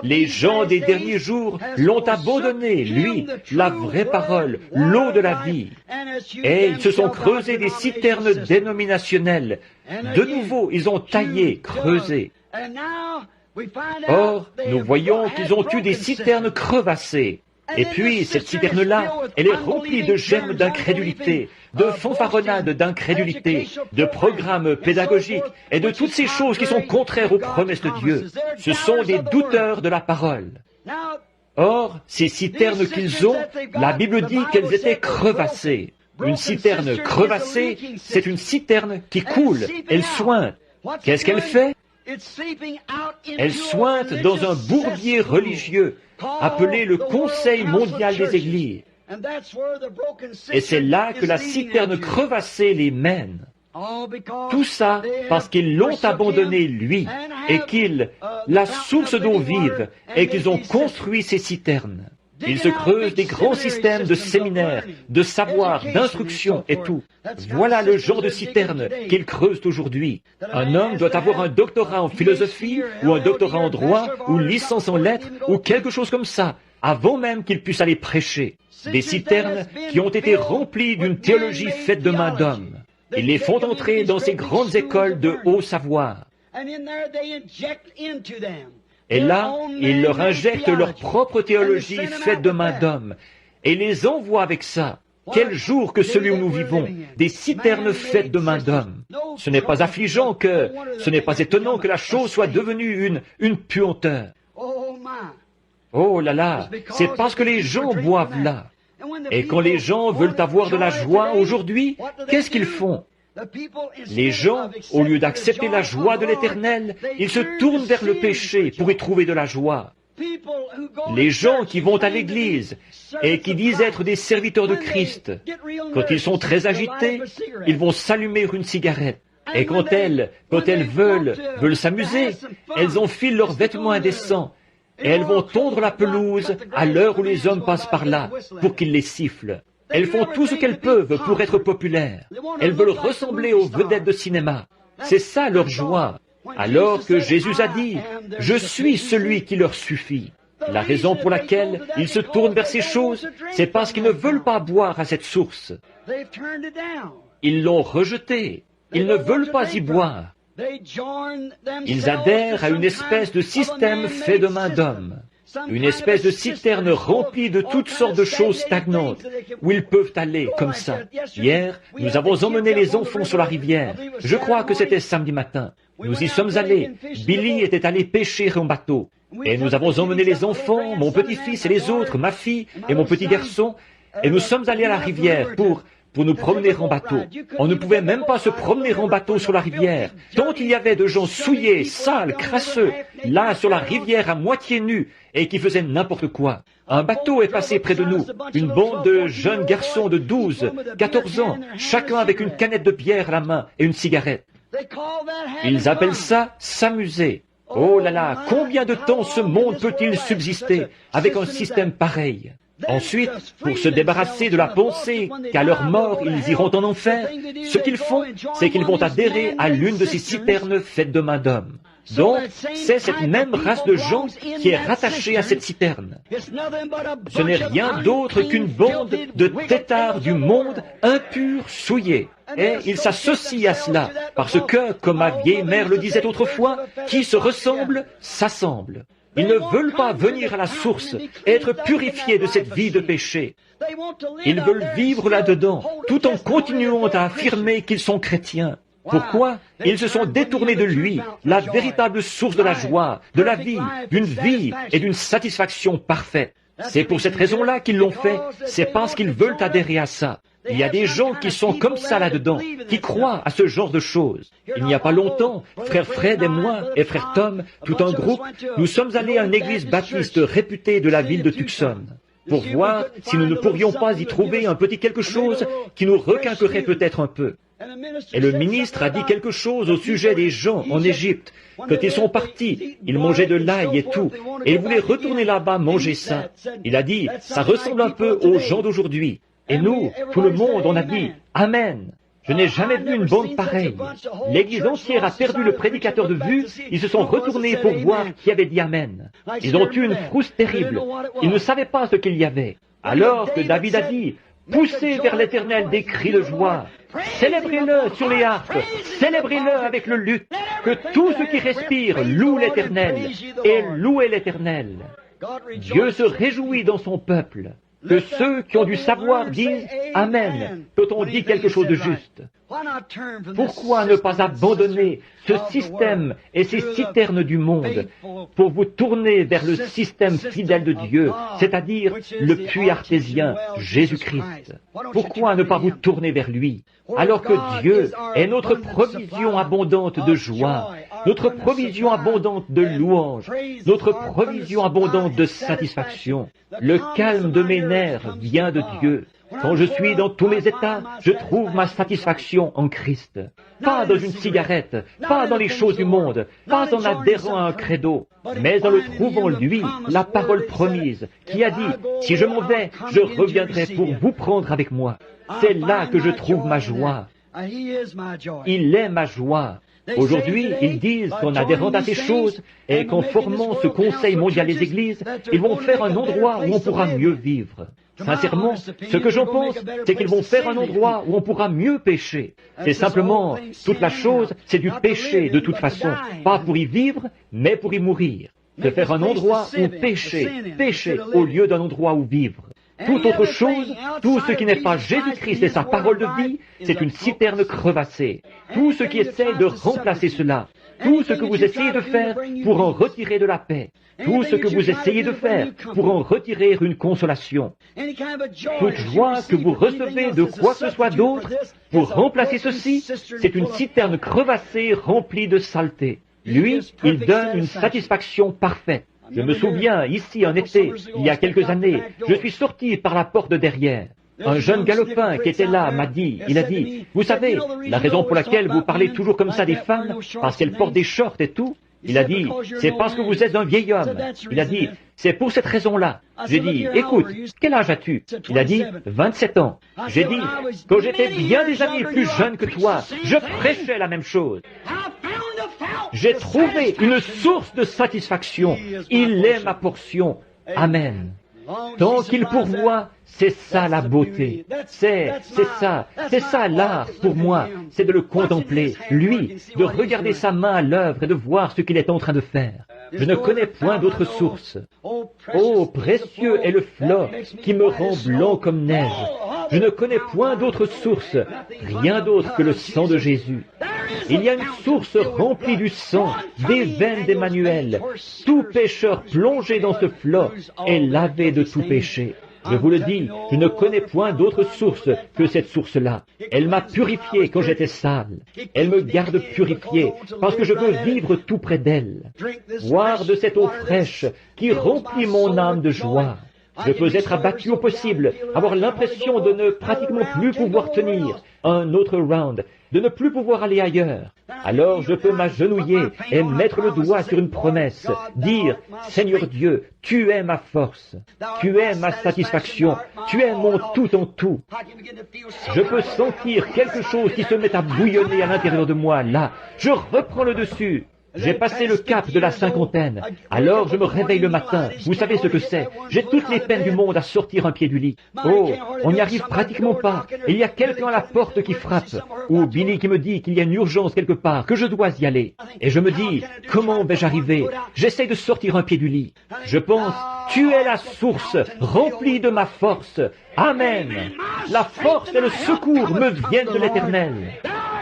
Les gens des derniers jours l'ont abandonné, lui, la vraie parole, l'eau de la vie. Et ils se sont creusés des citernes dénominationnelles. De nouveau, ils ont taillé, creusé. Or, nous voyons qu'ils ont eu des citernes crevassées. Et puis, cette citerne-là, elle est remplie de germes d'incrédulité, de fanfaronnades d'incrédulité, de programmes pédagogiques et de toutes ces choses qui sont contraires aux promesses de Dieu. Ce sont des douteurs de la parole. Or, ces citernes qu'ils ont, la Bible dit qu'elles étaient crevassées. Une citerne crevassée, c'est une citerne qui coule, elle sointe. Qu'est-ce qu'elle fait? Elle sointe dans un bourbier religieux appelé le Conseil mondial des Églises. Et c'est là que la citerne crevassée les mène. Tout ça parce qu'ils l'ont abandonné, lui, et qu'ils, la source d'eau vive, et qu'ils ont construit ces citernes. Ils se creusent des grands systèmes de séminaires, de savoir, d'instruction et tout. Voilà le genre de citerne qu'ils creusent aujourd'hui. Un homme doit avoir un doctorat en philosophie, ou un doctorat en droit, ou licence en lettres, ou quelque chose comme ça, avant même qu'il puisse aller prêcher. Des citernes qui ont été remplies d'une théologie faite de main d'homme. Ils les font entrer dans ces grandes écoles de haut savoir. Et là, ils leur injectent leur propre théologie faite de main d'homme, et les envoient avec ça. Quel jour que celui où nous vivons, des citernes faites de main d'homme. Ce n'est pas affligeant ce n'est pas étonnant que la chose soit devenue une puanteur. Oh là là, c'est parce que les gens boivent là. Et quand les gens veulent avoir de la joie aujourd'hui, qu'est-ce qu'ils font? Les gens, au lieu d'accepter la joie de l'Éternel, ils se tournent vers le péché pour y trouver de la joie. Les gens qui vont à l'église et qui disent être des serviteurs de Christ, quand ils sont très agités, ils vont s'allumer une cigarette. Et quand elles veulent s'amuser, elles enfilent leurs vêtements indécents et elles vont tondre la pelouse à l'heure où les hommes passent par là pour qu'ils les sifflent. Elles font tout ce qu'elles peuvent pour être populaires. Elles veulent ressembler aux vedettes de cinéma. C'est ça leur joie. Alors que Jésus a dit, « Je suis celui qui leur suffit ». La raison pour laquelle ils se tournent vers ces choses, c'est parce qu'ils ne veulent pas boire à cette source. Ils l'ont rejetée. Ils ne veulent pas y boire. Ils adhèrent à une espèce de système fait de main d'homme. Une espèce de citerne remplie de toutes sortes de choses stagnantes, où ils peuvent aller comme ça. Hier, nous avons emmené les enfants sur la rivière. Je crois que c'était samedi matin. Nous y sommes allés. Billy était allé pêcher en bateau. Et nous avons emmené les enfants, mon petit-fils et les autres, ma fille et mon petit garçon, et nous sommes allés à la rivière pour nous promener en bateau. On ne pouvait même pas se promener en bateau sur la rivière, tant il y avait de gens souillés, sales, crasseux, là sur la rivière à moitié nus, et qui faisaient n'importe quoi. Un bateau est passé près de nous, une bande de jeunes garçons de 12, 14 ans, chacun avec une canette de bière à la main et une cigarette. Ils appellent ça s'amuser. Oh là là, combien de temps ce monde peut-il subsister avec un système pareil? Ensuite, pour se débarrasser de la pensée qu'à leur mort ils iront en enfer, ce qu'ils font, c'est qu'ils vont adhérer à l'une de ces citernes faites de main d'homme. Donc, c'est cette même race de gens qui est rattachée à cette citerne. Ce n'est rien d'autre qu'une bande de têtards du monde impurs, souillés. Et ils s'associent à cela, parce que, comme ma vieille mère le disait autrefois, qui se ressemble, s'assemble. Ils ne veulent pas venir à la source, être purifiés de cette vie de péché. Ils veulent vivre là-dedans, tout en continuant à affirmer qu'ils sont chrétiens. Pourquoi? Ils se sont détournés de lui, la véritable source de la joie, de la vie, d'une vie et d'une satisfaction parfaite. C'est pour cette raison-là qu'ils l'ont fait, c'est parce qu'ils veulent adhérer à ça. Il y a des gens qui sont comme ça là-dedans, qui croient à ce genre de choses. Il n'y a pas longtemps, frère Fred et moi, et frère Tom, tout un groupe, nous sommes allés à une église baptiste réputée de la ville de Tucson, pour voir si nous ne pourrions pas y trouver un petit quelque chose qui nous requinquerait peut-être un peu. Et le ministre a dit quelque chose au sujet des gens en Égypte. Quand ils sont partis, ils mangeaient de l'ail et tout, et ils voulaient retourner là-bas manger ça. Il a dit, ça ressemble un peu aux gens d'aujourd'hui. Et nous, tout le monde, on a dit, Amen. Je n'ai jamais vu une bande pareille. L'église entière a perdu le prédicateur de vue, ils se sont retournés pour voir qui avait dit Amen. Ils ont eu une frousse terrible. Ils ne savaient pas ce qu'il y avait. Alors que David a dit, poussez vers l'Éternel des cris de joie. Célébrez-le sur les harpes, célébrez-le avec le luth, que tout ce qui respire loue l'Éternel, et louez l'Éternel. Dieu se réjouit dans son peuple, que ceux qui ont du savoir disent Amen quand on dit quelque chose de juste. Pourquoi ne pas abandonner ce système et ces citernes du monde pour vous tourner vers le système fidèle de Dieu, c'est-à-dire le puits artésien, Jésus-Christ? Pourquoi ne pas vous tourner vers lui, alors que Dieu est notre provision abondante de joie, notre provision abondante de louange, notre provision abondante de satisfaction? Le calme de mes nerfs vient de Dieu. Quand je suis dans tous mes états, je trouve ma satisfaction en Christ. Pas dans une cigarette, pas dans les choses du monde, pas en adhérant à un credo, mais en le trouvant lui, la parole promise, qui a dit, si je m'en vais, je reviendrai pour vous prendre avec moi. C'est là que je trouve ma joie. Il est ma joie. Aujourd'hui, ils disent qu'en adhérant à ces choses et qu'en formant ce Conseil mondial des Églises, ils vont faire un endroit où on pourra mieux vivre. Sincèrement, ce que j'en pense, c'est qu'ils vont faire un endroit où on pourra mieux pécher. C'est simplement, toute la chose, c'est du péché de toute façon, pas pour y vivre, mais pour y mourir. De faire un endroit où pécher, au lieu d'un endroit où vivre. Toute autre chose, tout ce qui n'est pas Jésus-Christ et sa parole de vie, c'est une citerne crevassée. Tout ce qui essaie de remplacer cela, tout ce que vous essayez de faire pour en retirer de la paix, tout ce que vous essayez de faire pour en retirer une consolation, toute joie que vous recevez de quoi que ce soit d'autre pour remplacer ceci, c'est une citerne crevassée remplie de saleté. Lui, il donne une satisfaction parfaite. Je me souviens, ici en été, il y a quelques années, je suis sorti par la porte de derrière. Un jeune galopin qui était là m'a dit, il a dit, vous savez, la raison pour laquelle vous parlez toujours comme ça des femmes, parce qu'elles portent des shorts et tout, il a dit, c'est parce que vous êtes un vieil homme. Il a dit, c'est pour cette raison-là. J'ai dit, écoute, quel âge as-tu? Il a dit, 27 ans. J'ai dit, quand j'étais bien des années plus jeune que toi, je prêchais la même chose. J'ai trouvé une source de satisfaction. Il est ma portion. Amen. Tant qu'il pourvoit, c'est ça la beauté. C'est ça l'art pour moi. C'est de le contempler, lui, de regarder sa main à l'œuvre et de voir ce qu'il est en train de faire. Je ne connais point d'autre source. Oh, précieux est le flot qui me rend blanc comme neige. Je ne connais point d'autre source, rien d'autre que le sang de Jésus. Il y a une source remplie du sang, des veines d'Emmanuel. Tout pécheur plongé dans ce flot est lavé de tout péché. Je vous le dis, je ne connais point d'autre source que cette source-là. Elle m'a purifié quand j'étais sale. Elle me garde purifié parce que je veux vivre tout près d'elle. Boire de cette eau fraîche qui remplit mon âme de joie. Je peux être abattu au possible, avoir l'impression de ne pratiquement plus pouvoir tenir un autre round, de ne plus pouvoir aller ailleurs. Alors je peux m'agenouiller et mettre le doigt sur une promesse, dire, Seigneur Dieu, tu es ma force, tu es ma satisfaction, tu es mon tout en tout. Je peux sentir quelque chose qui se met à bouillonner à l'intérieur de moi, là. Je reprends le dessus. J'ai passé le cap de la cinquantaine. Alors je me réveille le matin. Vous savez ce que c'est? J'ai toutes les peines du monde à sortir un pied du lit. Oh, on n'y arrive pratiquement pas. Il y a quelqu'un à la porte qui frappe. Ou Billy qui me dit qu'il y a une urgence quelque part, que je dois y aller. Et je me dis, comment vais-je arriver? J'essaie de sortir un pied du lit. Je pense, tu es la source remplie de ma force. Amen. La force et le secours me viennent de l'Éternel.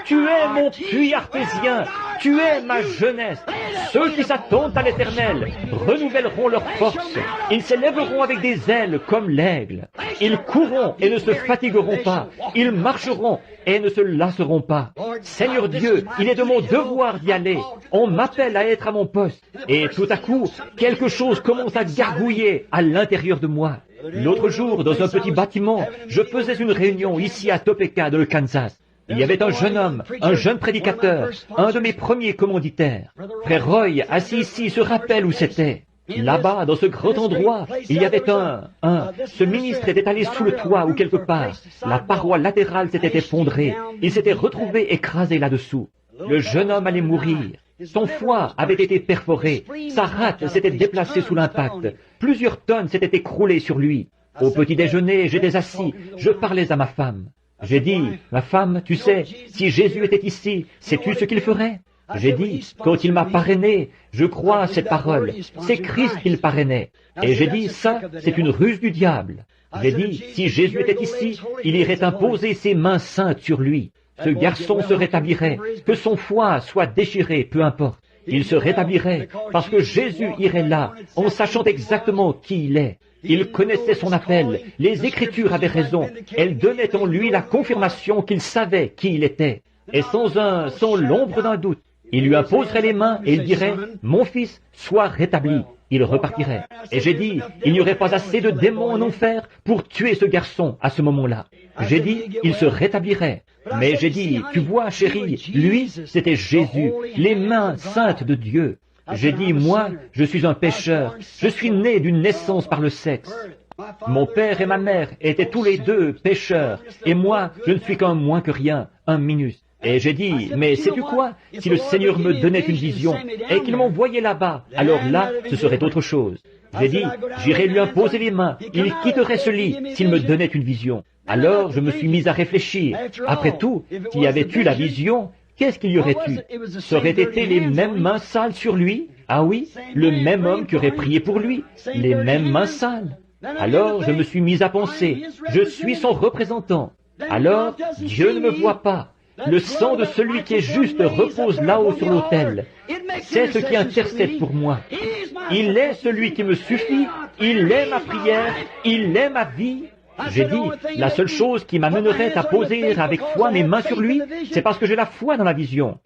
Tu es mon puits artésien, tu es ma jeunesse. Ceux qui s'attendent à l'Éternel renouvelleront leur force. Ils s'élèveront avec des ailes comme l'aigle. Ils courront et ne se fatigueront pas. Ils marcheront et ne se lasseront pas. Seigneur Dieu, il est de mon devoir d'y aller. On m'appelle à être à mon poste. Et tout à coup, quelque chose commence à gargouiller à l'intérieur de moi. L'autre jour, dans un petit bâtiment, je faisais une réunion ici à Topeka, dans le Kansas. Il y avait un jeune homme, un jeune prédicateur, un de mes premiers commanditaires. Frère Roy, assis ici, se rappelle où c'était. Là-bas, dans ce grand endroit, il y avait ce ministre était allé sous le toit ou quelque part. La paroi latérale s'était effondrée. Il s'était retrouvé écrasé là-dessous. Le jeune homme allait mourir. Son foie avait été perforé. Sa rate s'était déplacée sous l'impact. Plusieurs tonnes s'étaient écroulées sur lui. Au petit déjeuner, j'étais assis. Je parlais à ma femme. J'ai dit, ma femme, tu sais, si Jésus était ici, sais-tu ce qu'il ferait? J'ai dit, quand il m'a parrainé, je crois à cette parole, c'est Christ qu'il parrainait. Et j'ai dit, ça, c'est une ruse du diable. J'ai dit, si Jésus était ici, il irait imposer ses mains saintes sur lui. Ce garçon se rétablirait, que son foie soit déchiré, peu importe. Il se rétablirait, parce que Jésus irait là, en sachant exactement qui il est. Il connaissait son appel, les Écritures avaient raison, elles donnaient en lui la confirmation qu'il savait qui il était. Et sans l'ombre d'un doute, il lui imposerait les mains et il dirait, « Mon fils, sois rétabli ». Il repartirait. Et j'ai dit, il n'y aurait pas assez de démons en enfer pour tuer ce garçon à ce moment-là. J'ai dit, il se rétablirait. Mais j'ai dit, tu vois, chérie, lui, c'était Jésus, les mains saintes de Dieu. J'ai dit, moi, je suis un pécheur, je suis né d'une naissance par le sexe. Mon père et ma mère étaient tous les deux pécheurs, et moi, je ne suis qu'un moins que rien, un minus. Et j'ai dit, mais sais-tu quoi? Si le Seigneur me donnait une vision et qu'il m'envoyait là-bas, alors là, ce serait autre chose. J'ai dit, j'irais lui imposer les mains, il quitterait ce lit s'il me donnait une vision. Alors je me suis mis à réfléchir. Après tout, s'il y avait eu la vision, qu'est-ce qu'il y aurait eu? Ça aurait été les mêmes mains sales sur lui? Ah oui, le même homme qui aurait prié pour lui, les mêmes mains sales. Alors je me suis mis à penser, je suis son représentant. Alors Dieu ne me voit pas. Le sang de celui qui est juste repose là-haut sur l'autel. C'est ce qui intercède pour moi. Il est celui qui me suffit, il est ma prière, il est ma vie. J'ai dit, la seule chose qui m'amènerait à poser avec foi mes mains sur lui, c'est parce que j'ai la foi dans la vision.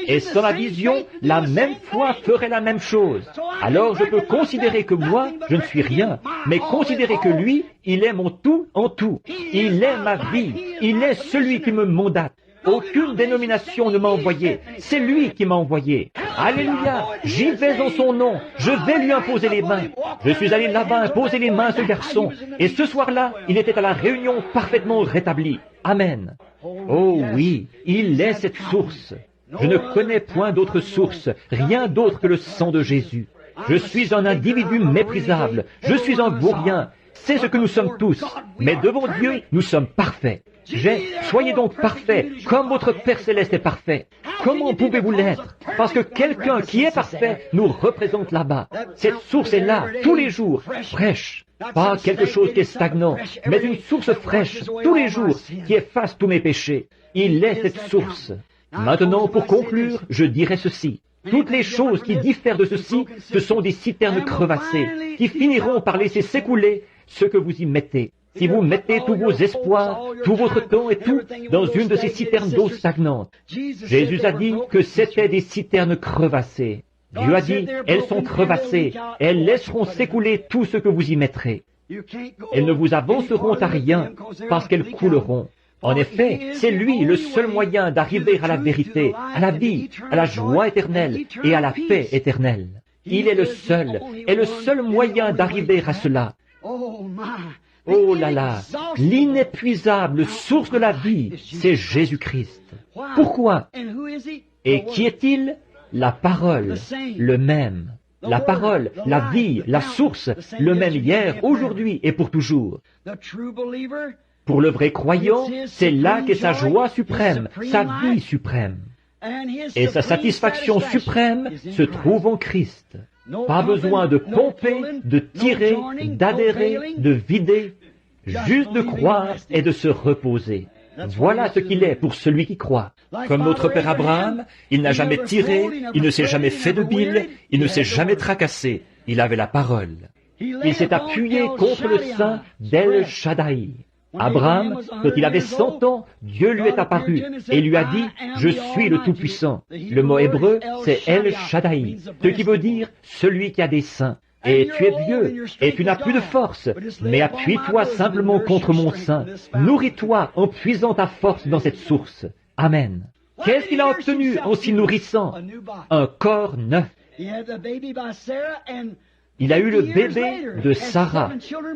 Et sans la vision, la même foi ferait la même chose. Alors je peux considérer que moi, je ne suis rien, mais considérer que lui, il est mon tout en tout. Il est ma vie, il est celui qui me mandate. Aucune dénomination ne m'a envoyé, c'est lui qui m'a envoyé. Alléluia, j'y vais en son nom, je vais lui imposer les mains. Je suis allé là-bas imposer les mains à ce garçon, et ce soir-là, il était à la réunion parfaitement rétabli. Amen. Oh oui, il est cette source. Je ne connais point d'autre source, rien d'autre que le sang de Jésus. Je suis un individu méprisable, je suis un vaurien, c'est ce que nous sommes tous, mais devant Dieu, nous sommes parfaits. Soyez donc parfaits, comme votre Père Céleste est parfait. Comment pouvez-vous l'être? Parce que quelqu'un qui est parfait nous représente là-bas. Cette source est là, tous les jours, fraîche. Pas quelque chose qui est stagnant, mais une source fraîche, tous les jours, qui efface tous mes péchés. Il est cette source. Maintenant, pour conclure, je dirai ceci. Toutes les choses qui diffèrent de ceci, ce sont des citernes crevassées, qui finiront par laisser s'écouler ce que vous y mettez. Si vous mettez tous vos espoirs, tout votre temps et tout dans une de ces citernes d'eau stagnante, Jésus a dit que c'était des citernes crevassées. Dieu a dit, elles sont crevassées, elles laisseront s'écouler tout ce que vous y mettrez. Elles ne vous avanceront à rien parce qu'elles couleront. En effet, c'est lui le seul moyen d'arriver à la vérité, à la vie, à la joie éternelle et à la paix éternelle. Il est le seul moyen d'arriver à cela. Oh là là, l'inépuisable source de la vie, c'est Jésus-Christ. Pourquoi? Et qui est-il? La parole, le même. La parole, la vie, la source, le même hier, aujourd'hui et pour toujours. Pour le vrai croyant, c'est là qu'est sa joie suprême, sa vie suprême. Et sa satisfaction suprême se trouve en Christ. Pas besoin de pomper, de tirer, d'adhérer, de vider, juste de croire et de se reposer. Voilà ce qu'il est pour celui qui croit. Comme notre père Abraham, il n'a jamais tiré, il ne s'est jamais fait de bile, il ne s'est jamais tracassé. Il avait la parole. Il s'est appuyé contre le sein d'El Shaddai. Abraham, quand il avait 100 ans, Dieu lui est apparu et lui a dit « Je suis le Tout-Puissant ». Le mot hébreu, c'est El Shaddai, ce qui veut dire « celui qui a des seins ». Et tu es vieux, et tu n'as plus de force, mais appuie-toi simplement contre mon sein. Nourris-toi en puisant ta force dans cette source. Amen. Qu'est-ce qu'il a obtenu en s'y nourrissant? Un corps neuf. Il a eu le bébé de Sarah.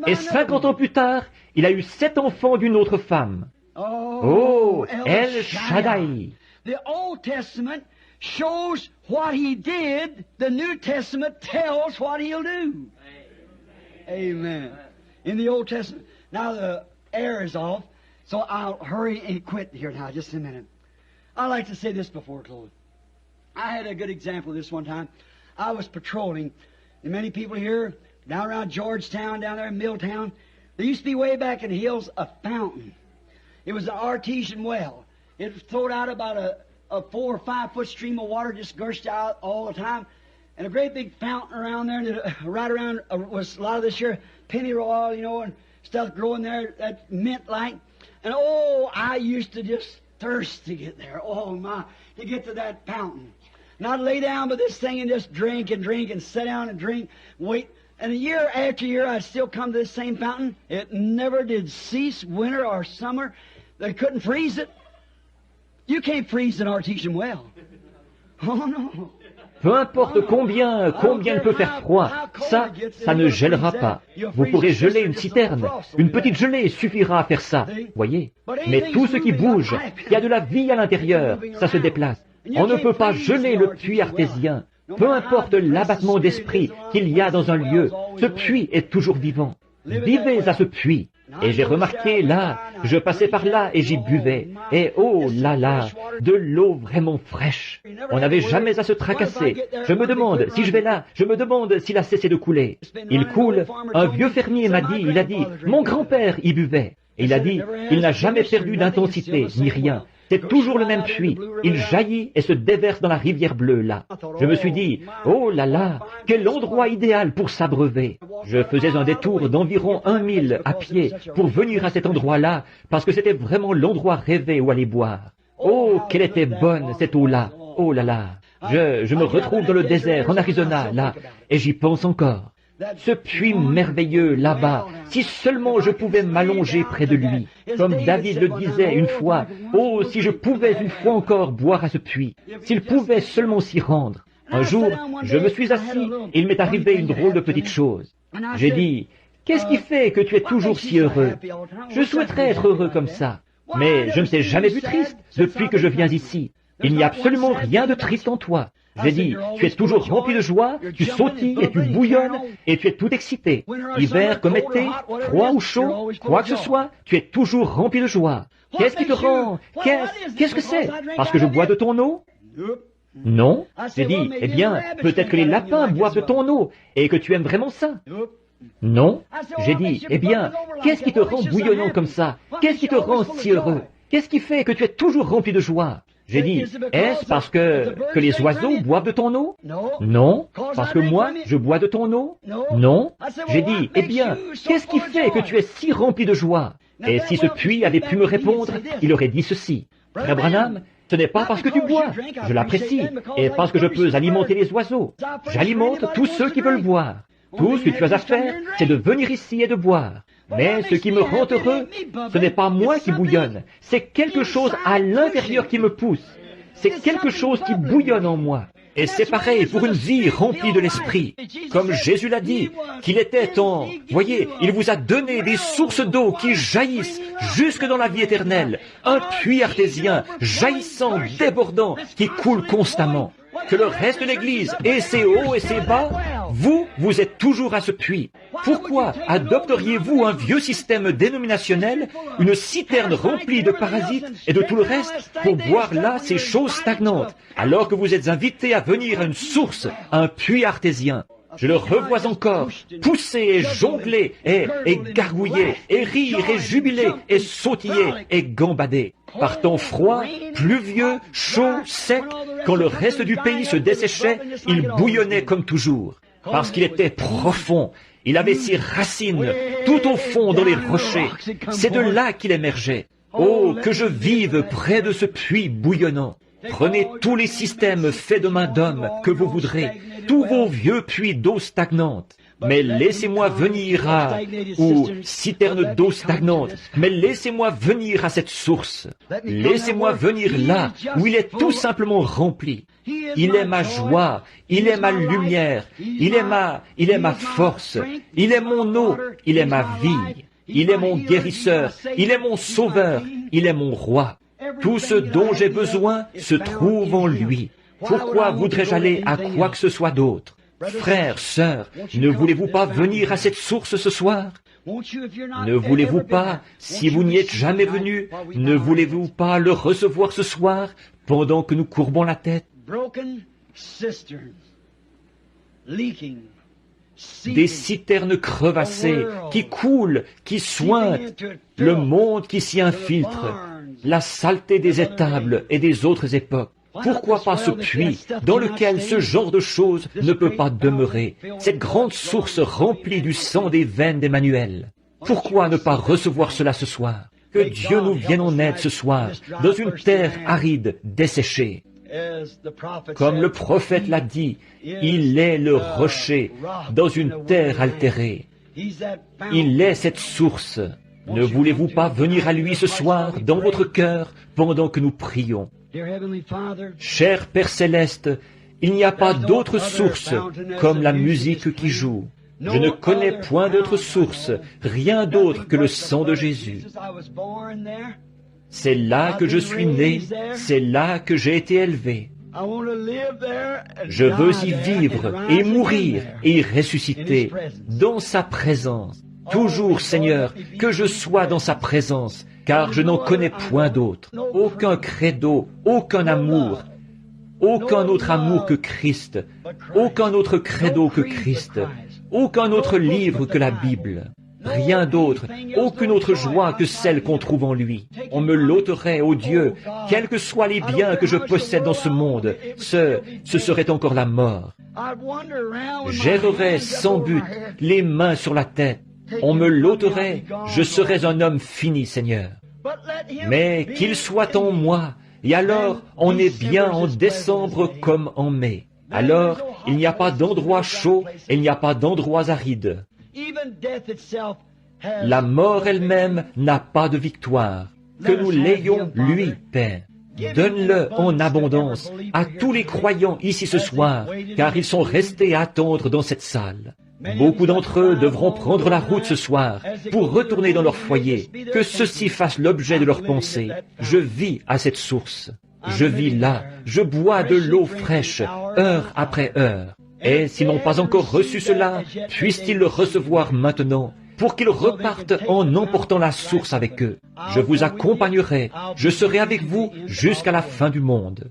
Et 50 ans plus tard, il a eu 7 enfants d'une autre femme. Oh, El Shaddai. The Old Testament shows what he did. The New Testament tells what he'll do. Amen. In the Old Testament. Now the air is off, so I'll hurry and quit here now, just a minute. I like to say this before close. I had a good example of this one time. I was patrolling. And many people here, down around Georgetown, down there in Milltown, there used to be way back in the hills a fountain. It was an artesian well. It flowed out about a 4 or 5 foot stream of water, just gushed out all the time. And a great big fountain around there, and right around was a lot of this here pennyroyal, you know, and stuff growing there, that mint like. And oh, I used to just thirst to get there. Oh my, to get to that fountain. And I'd lay down by this thing and just drink and sit down and drink, wait. And a year after year, I'd still come to this same fountain. It never did cease, winter or summer. They couldn't freeze it. You can't freeze an artesian well. Oh no. Peu importe combien il peut faire froid, ça ne gèlera pas. Vous pourrez geler une citerne. Une petite gelée suffira à faire ça, voyez. Mais tout ce qui bouge, qui a de la vie à l'intérieur, ça se déplace. On ne peut pas geler le puits artésien. Peu importe l'abattement d'esprit qu'il y a dans un lieu, ce puits est toujours vivant. Vivez à ce puits. Et j'ai remarqué là, je passais par là et j'y buvais. Et oh là là, de l'eau vraiment fraîche. On n'avait jamais à se tracasser. Je me demande, si je vais là, je me demande s'il a cessé de couler. Il coule. Un vieux fermier m'a dit, il a dit, mon grand-père y buvait. Et il a dit, il n'a jamais perdu d'intensité, ni rien. C'est toujours le même puits. Il jaillit et se déverse dans la rivière bleue, là. Je me suis dit, oh là là, quel endroit idéal pour s'abreuver. Je faisais un détour d'environ 1 mille à pied pour venir à cet endroit-là, parce que c'était vraiment l'endroit rêvé où aller boire. Oh, qu'elle était bonne, cette eau-là. Oh là là. Je me retrouve dans le désert, en Arizona, là, et j'y pense encore. Ce puits merveilleux là-bas, si seulement je pouvais m'allonger près de lui. Comme David le disait une fois, oh, si je pouvais une fois encore boire à ce puits, s'il pouvait seulement s'y rendre. Un jour, je me suis assis et il m'est arrivé une drôle de petite chose. J'ai dit, qu'est-ce qui fait que tu es toujours si heureux? Je souhaiterais être heureux comme ça, mais je ne t'ai jamais vu triste depuis que je viens ici. Il n'y a absolument rien de triste en toi. J'ai dit, tu es toujours rempli de joie, tu sautilles et tu bouillonnes, et tu es tout excité. Hiver comme été, froid ou chaud, quoi que ce soit, tu es toujours rempli de joie. Qu'est-ce qui te rend? Qu'est-ce que c'est? Parce que je bois de ton eau? Non. J'ai dit, eh bien, peut-être que les lapins boivent de ton eau, et que tu aimes vraiment ça. Non. J'ai dit, eh bien, qu'est-ce qui te rend bouillonnant comme ça? Qu'est-ce qui te rend si heureux? Qu'est-ce qui fait que tu es toujours rempli de joie? J'ai dit, est-ce parce que les oiseaux boivent de ton eau? Non. Parce que moi, je bois de ton eau? Non. J'ai dit, eh bien, qu'est-ce qui fait que tu es si rempli de joie? Et si ce puits avait pu me répondre, il aurait dit ceci. Frère Branham, ce n'est pas parce que tu bois, je l'apprécie, et parce que je peux alimenter les oiseaux. J'alimente tous ceux qui veulent boire. Tout ce que tu as à faire, c'est de venir ici et de boire. Mais ce qui me rend heureux, ce n'est pas moi qui bouillonne, c'est quelque chose à l'intérieur qui me pousse. C'est quelque chose qui bouillonne en moi. Et c'est pareil pour une vie remplie de l'Esprit. Comme Jésus l'a dit, qu'il était en... Voyez, il vous a donné des sources d'eau qui jaillissent jusque dans la vie éternelle. Un puits artésien, jaillissant, débordant, qui coule constamment. Que le reste de l'Église ait ses hauts et ses bas, vous êtes toujours à ce puits. Pourquoi adopteriez-vous un vieux système dénominationnel, une citerne remplie de parasites et de tout le reste, pour boire là ces choses stagnantes, alors que vous êtes invités à venir à une source, à un puits artésien? Je le revois encore pousser et jongler et gargouiller et rire et jubiler et sautiller et gambader. Par temps froid, pluvieux, chaud, sec, quand le reste du pays se desséchait, il bouillonnait comme toujours. Parce qu'il était profond, il avait ses racines tout au fond dans les rochers. C'est de là qu'il émergeait. Oh, que je vive près de ce puits bouillonnant. Prenez tous les systèmes faits de main d'homme que vous voudrez, tous vos vieux puits d'eau stagnante. Mais laissez-moi venir ou citerne d'eau stagnante, mais laissez-moi venir à cette source. Laissez-moi venir là, où il est tout simplement rempli. Il est ma joie, il est ma lumière, il est ma force, il est mon eau, il est ma vie, il est mon guérisseur, il est mon sauveur, il est mon roi. Tout ce dont j'ai besoin se trouve en lui. Pourquoi voudrais-je aller à quoi que ce soit d'autre? Frères, sœurs, ne voulez-vous pas venir à cette source ce soir? Ne voulez-vous pas, si vous n'y êtes jamais venu, ne voulez-vous pas le recevoir ce soir pendant que nous courbons la tête? Des citernes crevassées qui coulent, qui sointent, le monde qui s'y infiltre, la saleté des étables et des autres époques. Pourquoi pas ce puits dans lequel ce genre de choses ne peut pas demeurer, cette grande source remplie du sang des veines d'Emmanuel? Pourquoi ne pas recevoir cela ce soir? Que Dieu nous vienne en aide ce soir, dans une terre aride, desséchée. Comme le prophète l'a dit, il est le rocher dans une terre altérée. Il est cette source. Ne voulez-vous pas venir à lui ce soir, dans votre cœur, pendant que nous prions? Cher Père Céleste, il n'y a pas d'autre source comme la musique qui joue. Je ne connais point d'autre source, rien d'autre que le sang de Jésus. C'est là que je suis né, c'est là que j'ai été élevé. Je veux y vivre et mourir et y ressusciter dans sa présence. Toujours, Seigneur, que je sois dans sa présence, car je n'en connais point d'autre. Aucun credo, aucun amour, aucun autre amour que Christ, aucun autre credo que Christ, aucun autre livre que la Bible. Rien d'autre, aucune autre joie que celle qu'on trouve en lui. On me l'ôterait, ô Dieu, quels que soient les biens que je possède dans ce monde, ce serait encore la mort. J'errerais sans but, les mains sur la tête. On me l'ôterait, je serais un homme fini, Seigneur. Mais qu'il soit en moi, et alors on est bien en décembre comme en mai. Alors il n'y a pas d'endroit chaud et il n'y a pas d'endroits arides. La mort elle-même n'a pas de victoire. Que nous l'ayons, lui, Père. Donne-le en abondance à tous les croyants ici ce soir, car ils sont restés à attendre dans cette salle. Beaucoup d'entre eux devront prendre la route ce soir pour retourner dans leur foyer, que ceci fasse l'objet de leurs pensées. Je vis à cette source. Je vis là, je bois de l'eau fraîche, heure après heure. Et s'ils n'ont pas encore reçu cela, puissent-ils le recevoir maintenant, pour qu'ils repartent en emportant la source avec eux. Je vous accompagnerai, je serai avec vous jusqu'à la fin du monde.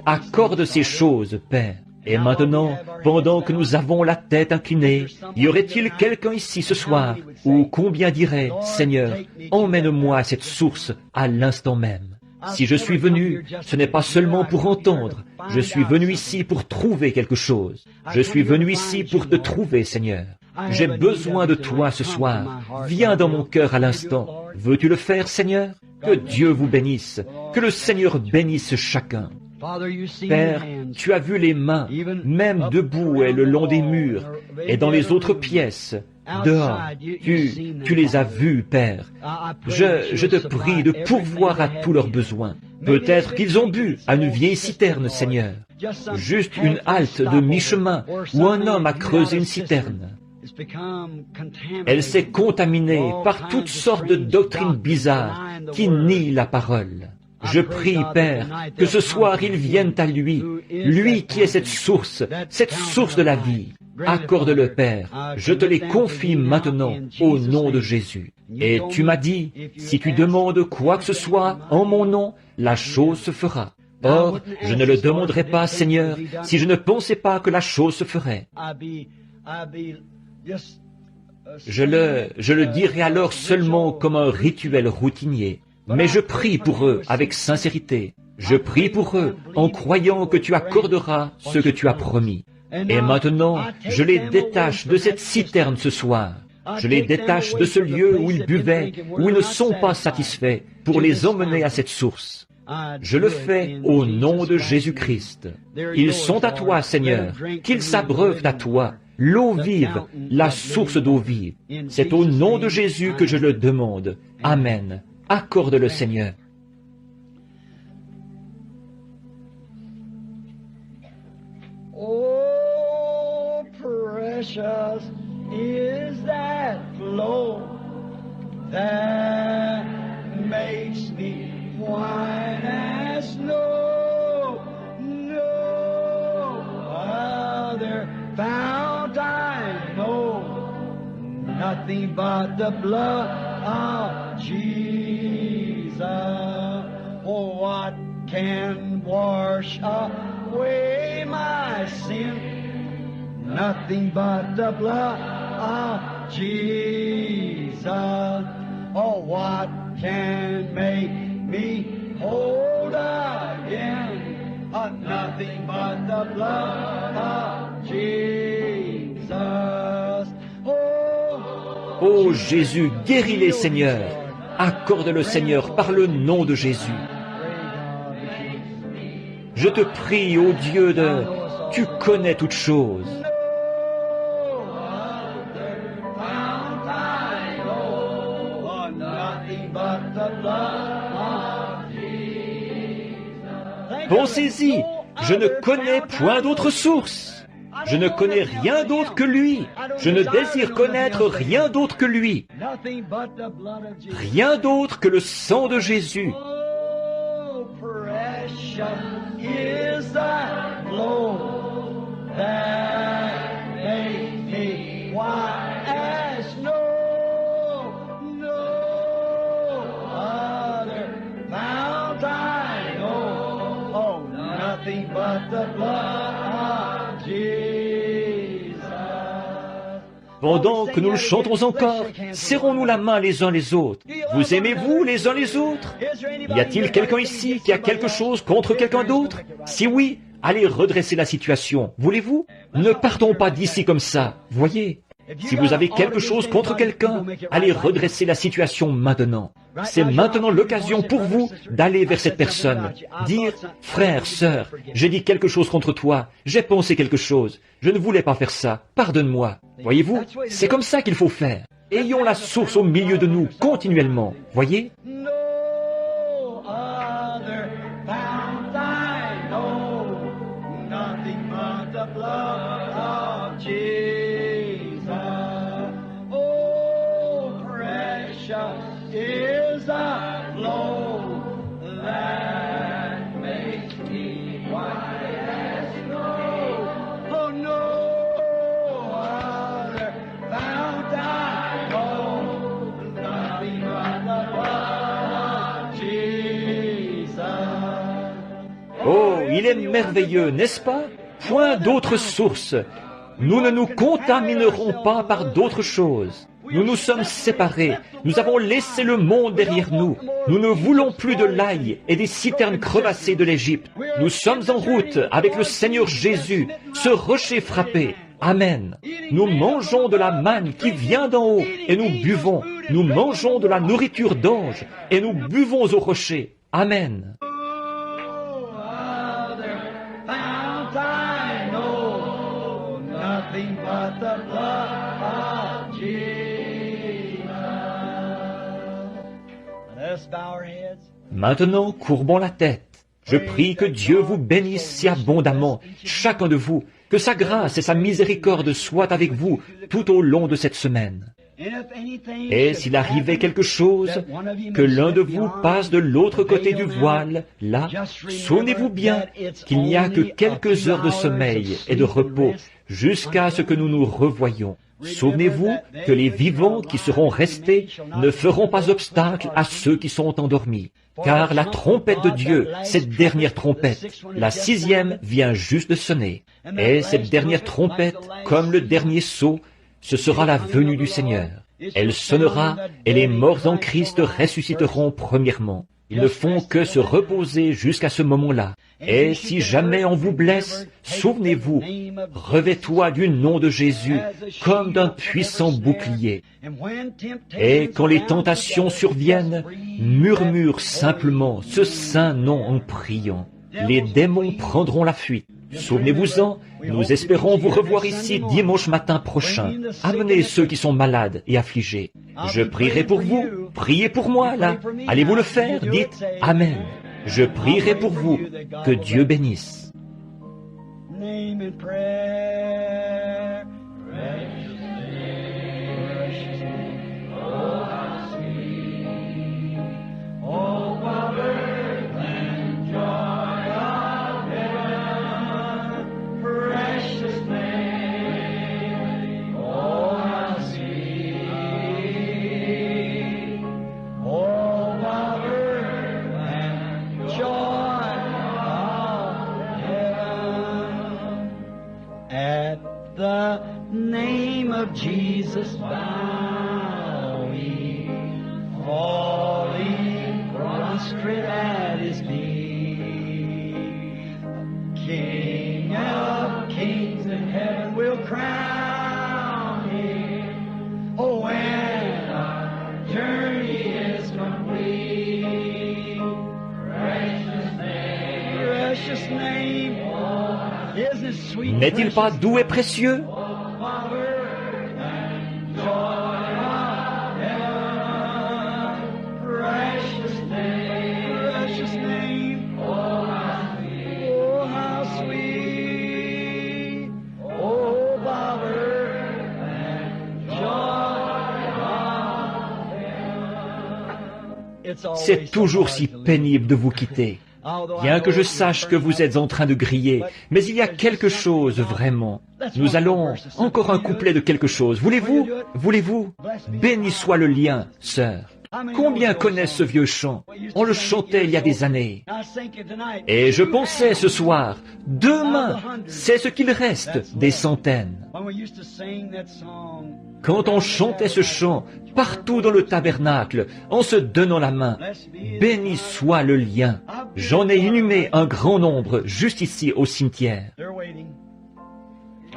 Accorde ces choses, Père. Et maintenant, pendant que nous avons la tête inclinée, y aurait-il quelqu'un ici ce soir, ou combien dirait, Seigneur, emmène-moi à cette source à l'instant même. Si je suis venu, ce n'est pas seulement pour entendre, je suis venu ici pour trouver quelque chose. Je suis venu ici pour te trouver, Seigneur. J'ai besoin de toi ce soir. Viens dans mon cœur à l'instant. Veux-tu le faire, Seigneur? Que Dieu vous bénisse. Que le Seigneur bénisse chacun. Père, tu as vu les mains, même debout et le long des murs, et dans les autres pièces, dehors. Tu les as vus, Père. Je te prie de pourvoir à tous leurs besoins. Peut-être qu'ils ont bu à une vieille citerne, Seigneur. Juste une halte de mi-chemin où un homme a creusé une citerne. Elle s'est contaminée par toutes sortes de doctrines bizarres qui nient la parole. Je prie, Père, que ce soir ils viennent à lui, lui qui est cette source de la vie. Accorde-le, Père, je te les confie maintenant au nom de Jésus. Et tu m'as dit, si tu demandes quoi que ce soit en mon nom, la chose se fera. Or, je ne le demanderai pas, Seigneur, si je ne pensais pas que la chose se ferait. Je le dirai alors seulement comme un rituel routinier. Mais je prie pour eux avec sincérité. Je prie pour eux en croyant que tu accorderas ce que tu as promis. Et maintenant, je les détache de cette citerne ce soir. Je les détache de ce lieu où ils buvaient, où ils ne sont pas satisfaits, pour les emmener à cette source. Je le fais au nom de Jésus-Christ. Ils sont à toi, Seigneur, qu'ils s'abreuvent à toi, l'eau vive, la source d'eau vive. C'est au nom de Jésus que je le demande. Amen. Accorde-le, Seigneur. Oh, precious is that flow that makes me white as snow. No other fount I know, nothing but the blood of Jesus. Oh, what can wash away my sin? Nothing but the blood of Jesus. Oh, what can make me whole again? Nothing but the blood of Jesus. Oh Jésus, guéris-les, Seigneur. Accorde-le, Seigneur, par le nom de Jésus. Je te prie, ô Dieu tu connais toutes choses. Pensez-y, je ne connais point d'autre source. Je ne connais rien d'autre que lui. Je ne désire connaître rien d'autre que lui. Rien d'autre que le sang de Jésus. Pendant que nous le chantons encore, serrons-nous la main les uns les autres. Vous aimez-vous les uns les autres? Y a-t-il quelqu'un ici qui a quelque chose contre quelqu'un d'autre? Si oui, allez redresser la situation. Voulez-vous? Ne partons pas d'ici comme ça. Voyez? Si vous avez quelque chose contre quelqu'un, allez redresser la situation maintenant. C'est maintenant l'occasion pour vous d'aller vers cette personne. Dire, frère, sœur, j'ai dit quelque chose contre toi, j'ai pensé quelque chose, je ne voulais pas faire ça, pardonne-moi. Voyez-vous, c'est comme ça qu'il faut faire. Ayons la source au milieu de nous continuellement. Voyez? Is a flow that makes me white as snow. Oh, no other fount I know, nothing but the blood of Jesus. Oh, il est merveilleux, n'est-ce pas? Point d'autre source. Nous ne nous contaminerons pas par d'autres choses. Nous nous sommes séparés, nous avons laissé le monde derrière nous. Nous ne voulons plus de l'ail et des citernes crevassées de l'Égypte. Nous sommes en route avec le Seigneur Jésus, ce rocher frappé. Amen. Nous mangeons de la manne qui vient d'en haut et nous buvons. Nous mangeons de la nourriture d'ange et nous buvons au rocher. Amen. Maintenant, courbons la tête. Je prie que Dieu vous bénisse si abondamment, chacun de vous, que sa grâce et sa miséricorde soient avec vous tout au long de cette semaine. Et s'il arrivait quelque chose, que l'un de vous passe de l'autre côté du voile, là, souvenez-vous bien qu'il n'y a que quelques heures de sommeil et de repos jusqu'à ce que nous nous revoyions. Souvenez-vous que les vivants qui seront restés ne feront pas obstacle à ceux qui sont endormis. car la trompette de Dieu, cette dernière trompette, la 6e vient juste de sonner. Et cette dernière trompette, comme le dernier sceau, ce sera la venue du Seigneur. Elle sonnera et les morts en Christ ressusciteront premièrement. Ils ne font que se reposer jusqu'à ce moment-là. Et si jamais on vous blesse, souvenez-vous, revêt-toi du nom de Jésus comme d'un puissant bouclier. Et quand les tentations surviennent, murmure simplement ce saint nom en priant. Les démons prendront la fuite. Souvenez-vous-en, nous espérons vous revoir ici dimanche matin prochain. Amenez ceux qui sont malades et affligés. Je prierai pour vous. Priez pour moi, là. Allez-vous le faire? Dites Amen. Je prierai pour vous. Que Dieu bénisse. The name of Jesus bowing, falling prostrate at his feet. King of kings in heaven will crown him. Oh, when our journey is complete, precious name, isn't it sweet? N'est-il pas doux et précieux? C'est toujours si pénible de vous quitter. Bien que je sache que vous êtes en train de griller, mais il y a quelque chose vraiment. Nous allons encore un couplet de quelque chose. Voulez-vous? Voulez-vous? Béni soit le lien, sœur. Combien connaissent ce vieux chant? On le chantait il y a des années. Et je pensais ce soir, demain, c'est ce qu'il reste des centaines. Quand on chantait ce chant, partout dans le tabernacle, en se donnant la main, béni soit le lien. J'en ai inhumé un grand nombre juste ici au cimetière.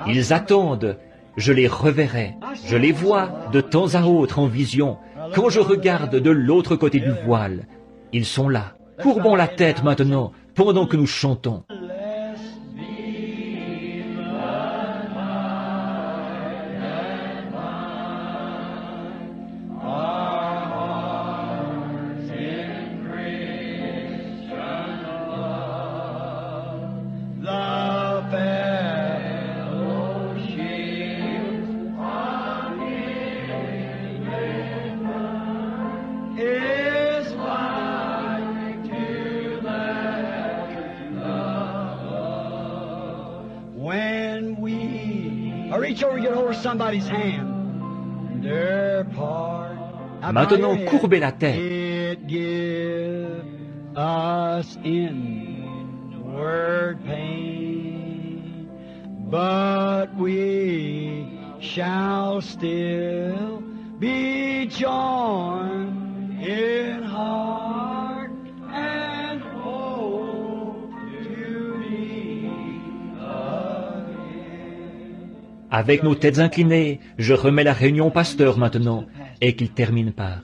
Ils attendent, je les reverrai. Je les vois de temps à autre en vision, quand je regarde de l'autre côté du voile. Ils sont là. Courbons la tête maintenant, pendant que nous chantons. Maintenant, courbez la tête. But we shall still be joined in heart and hope to meet again. Avec nos têtes inclinées, je remets la réunion au pasteur maintenant, et qu'il termine par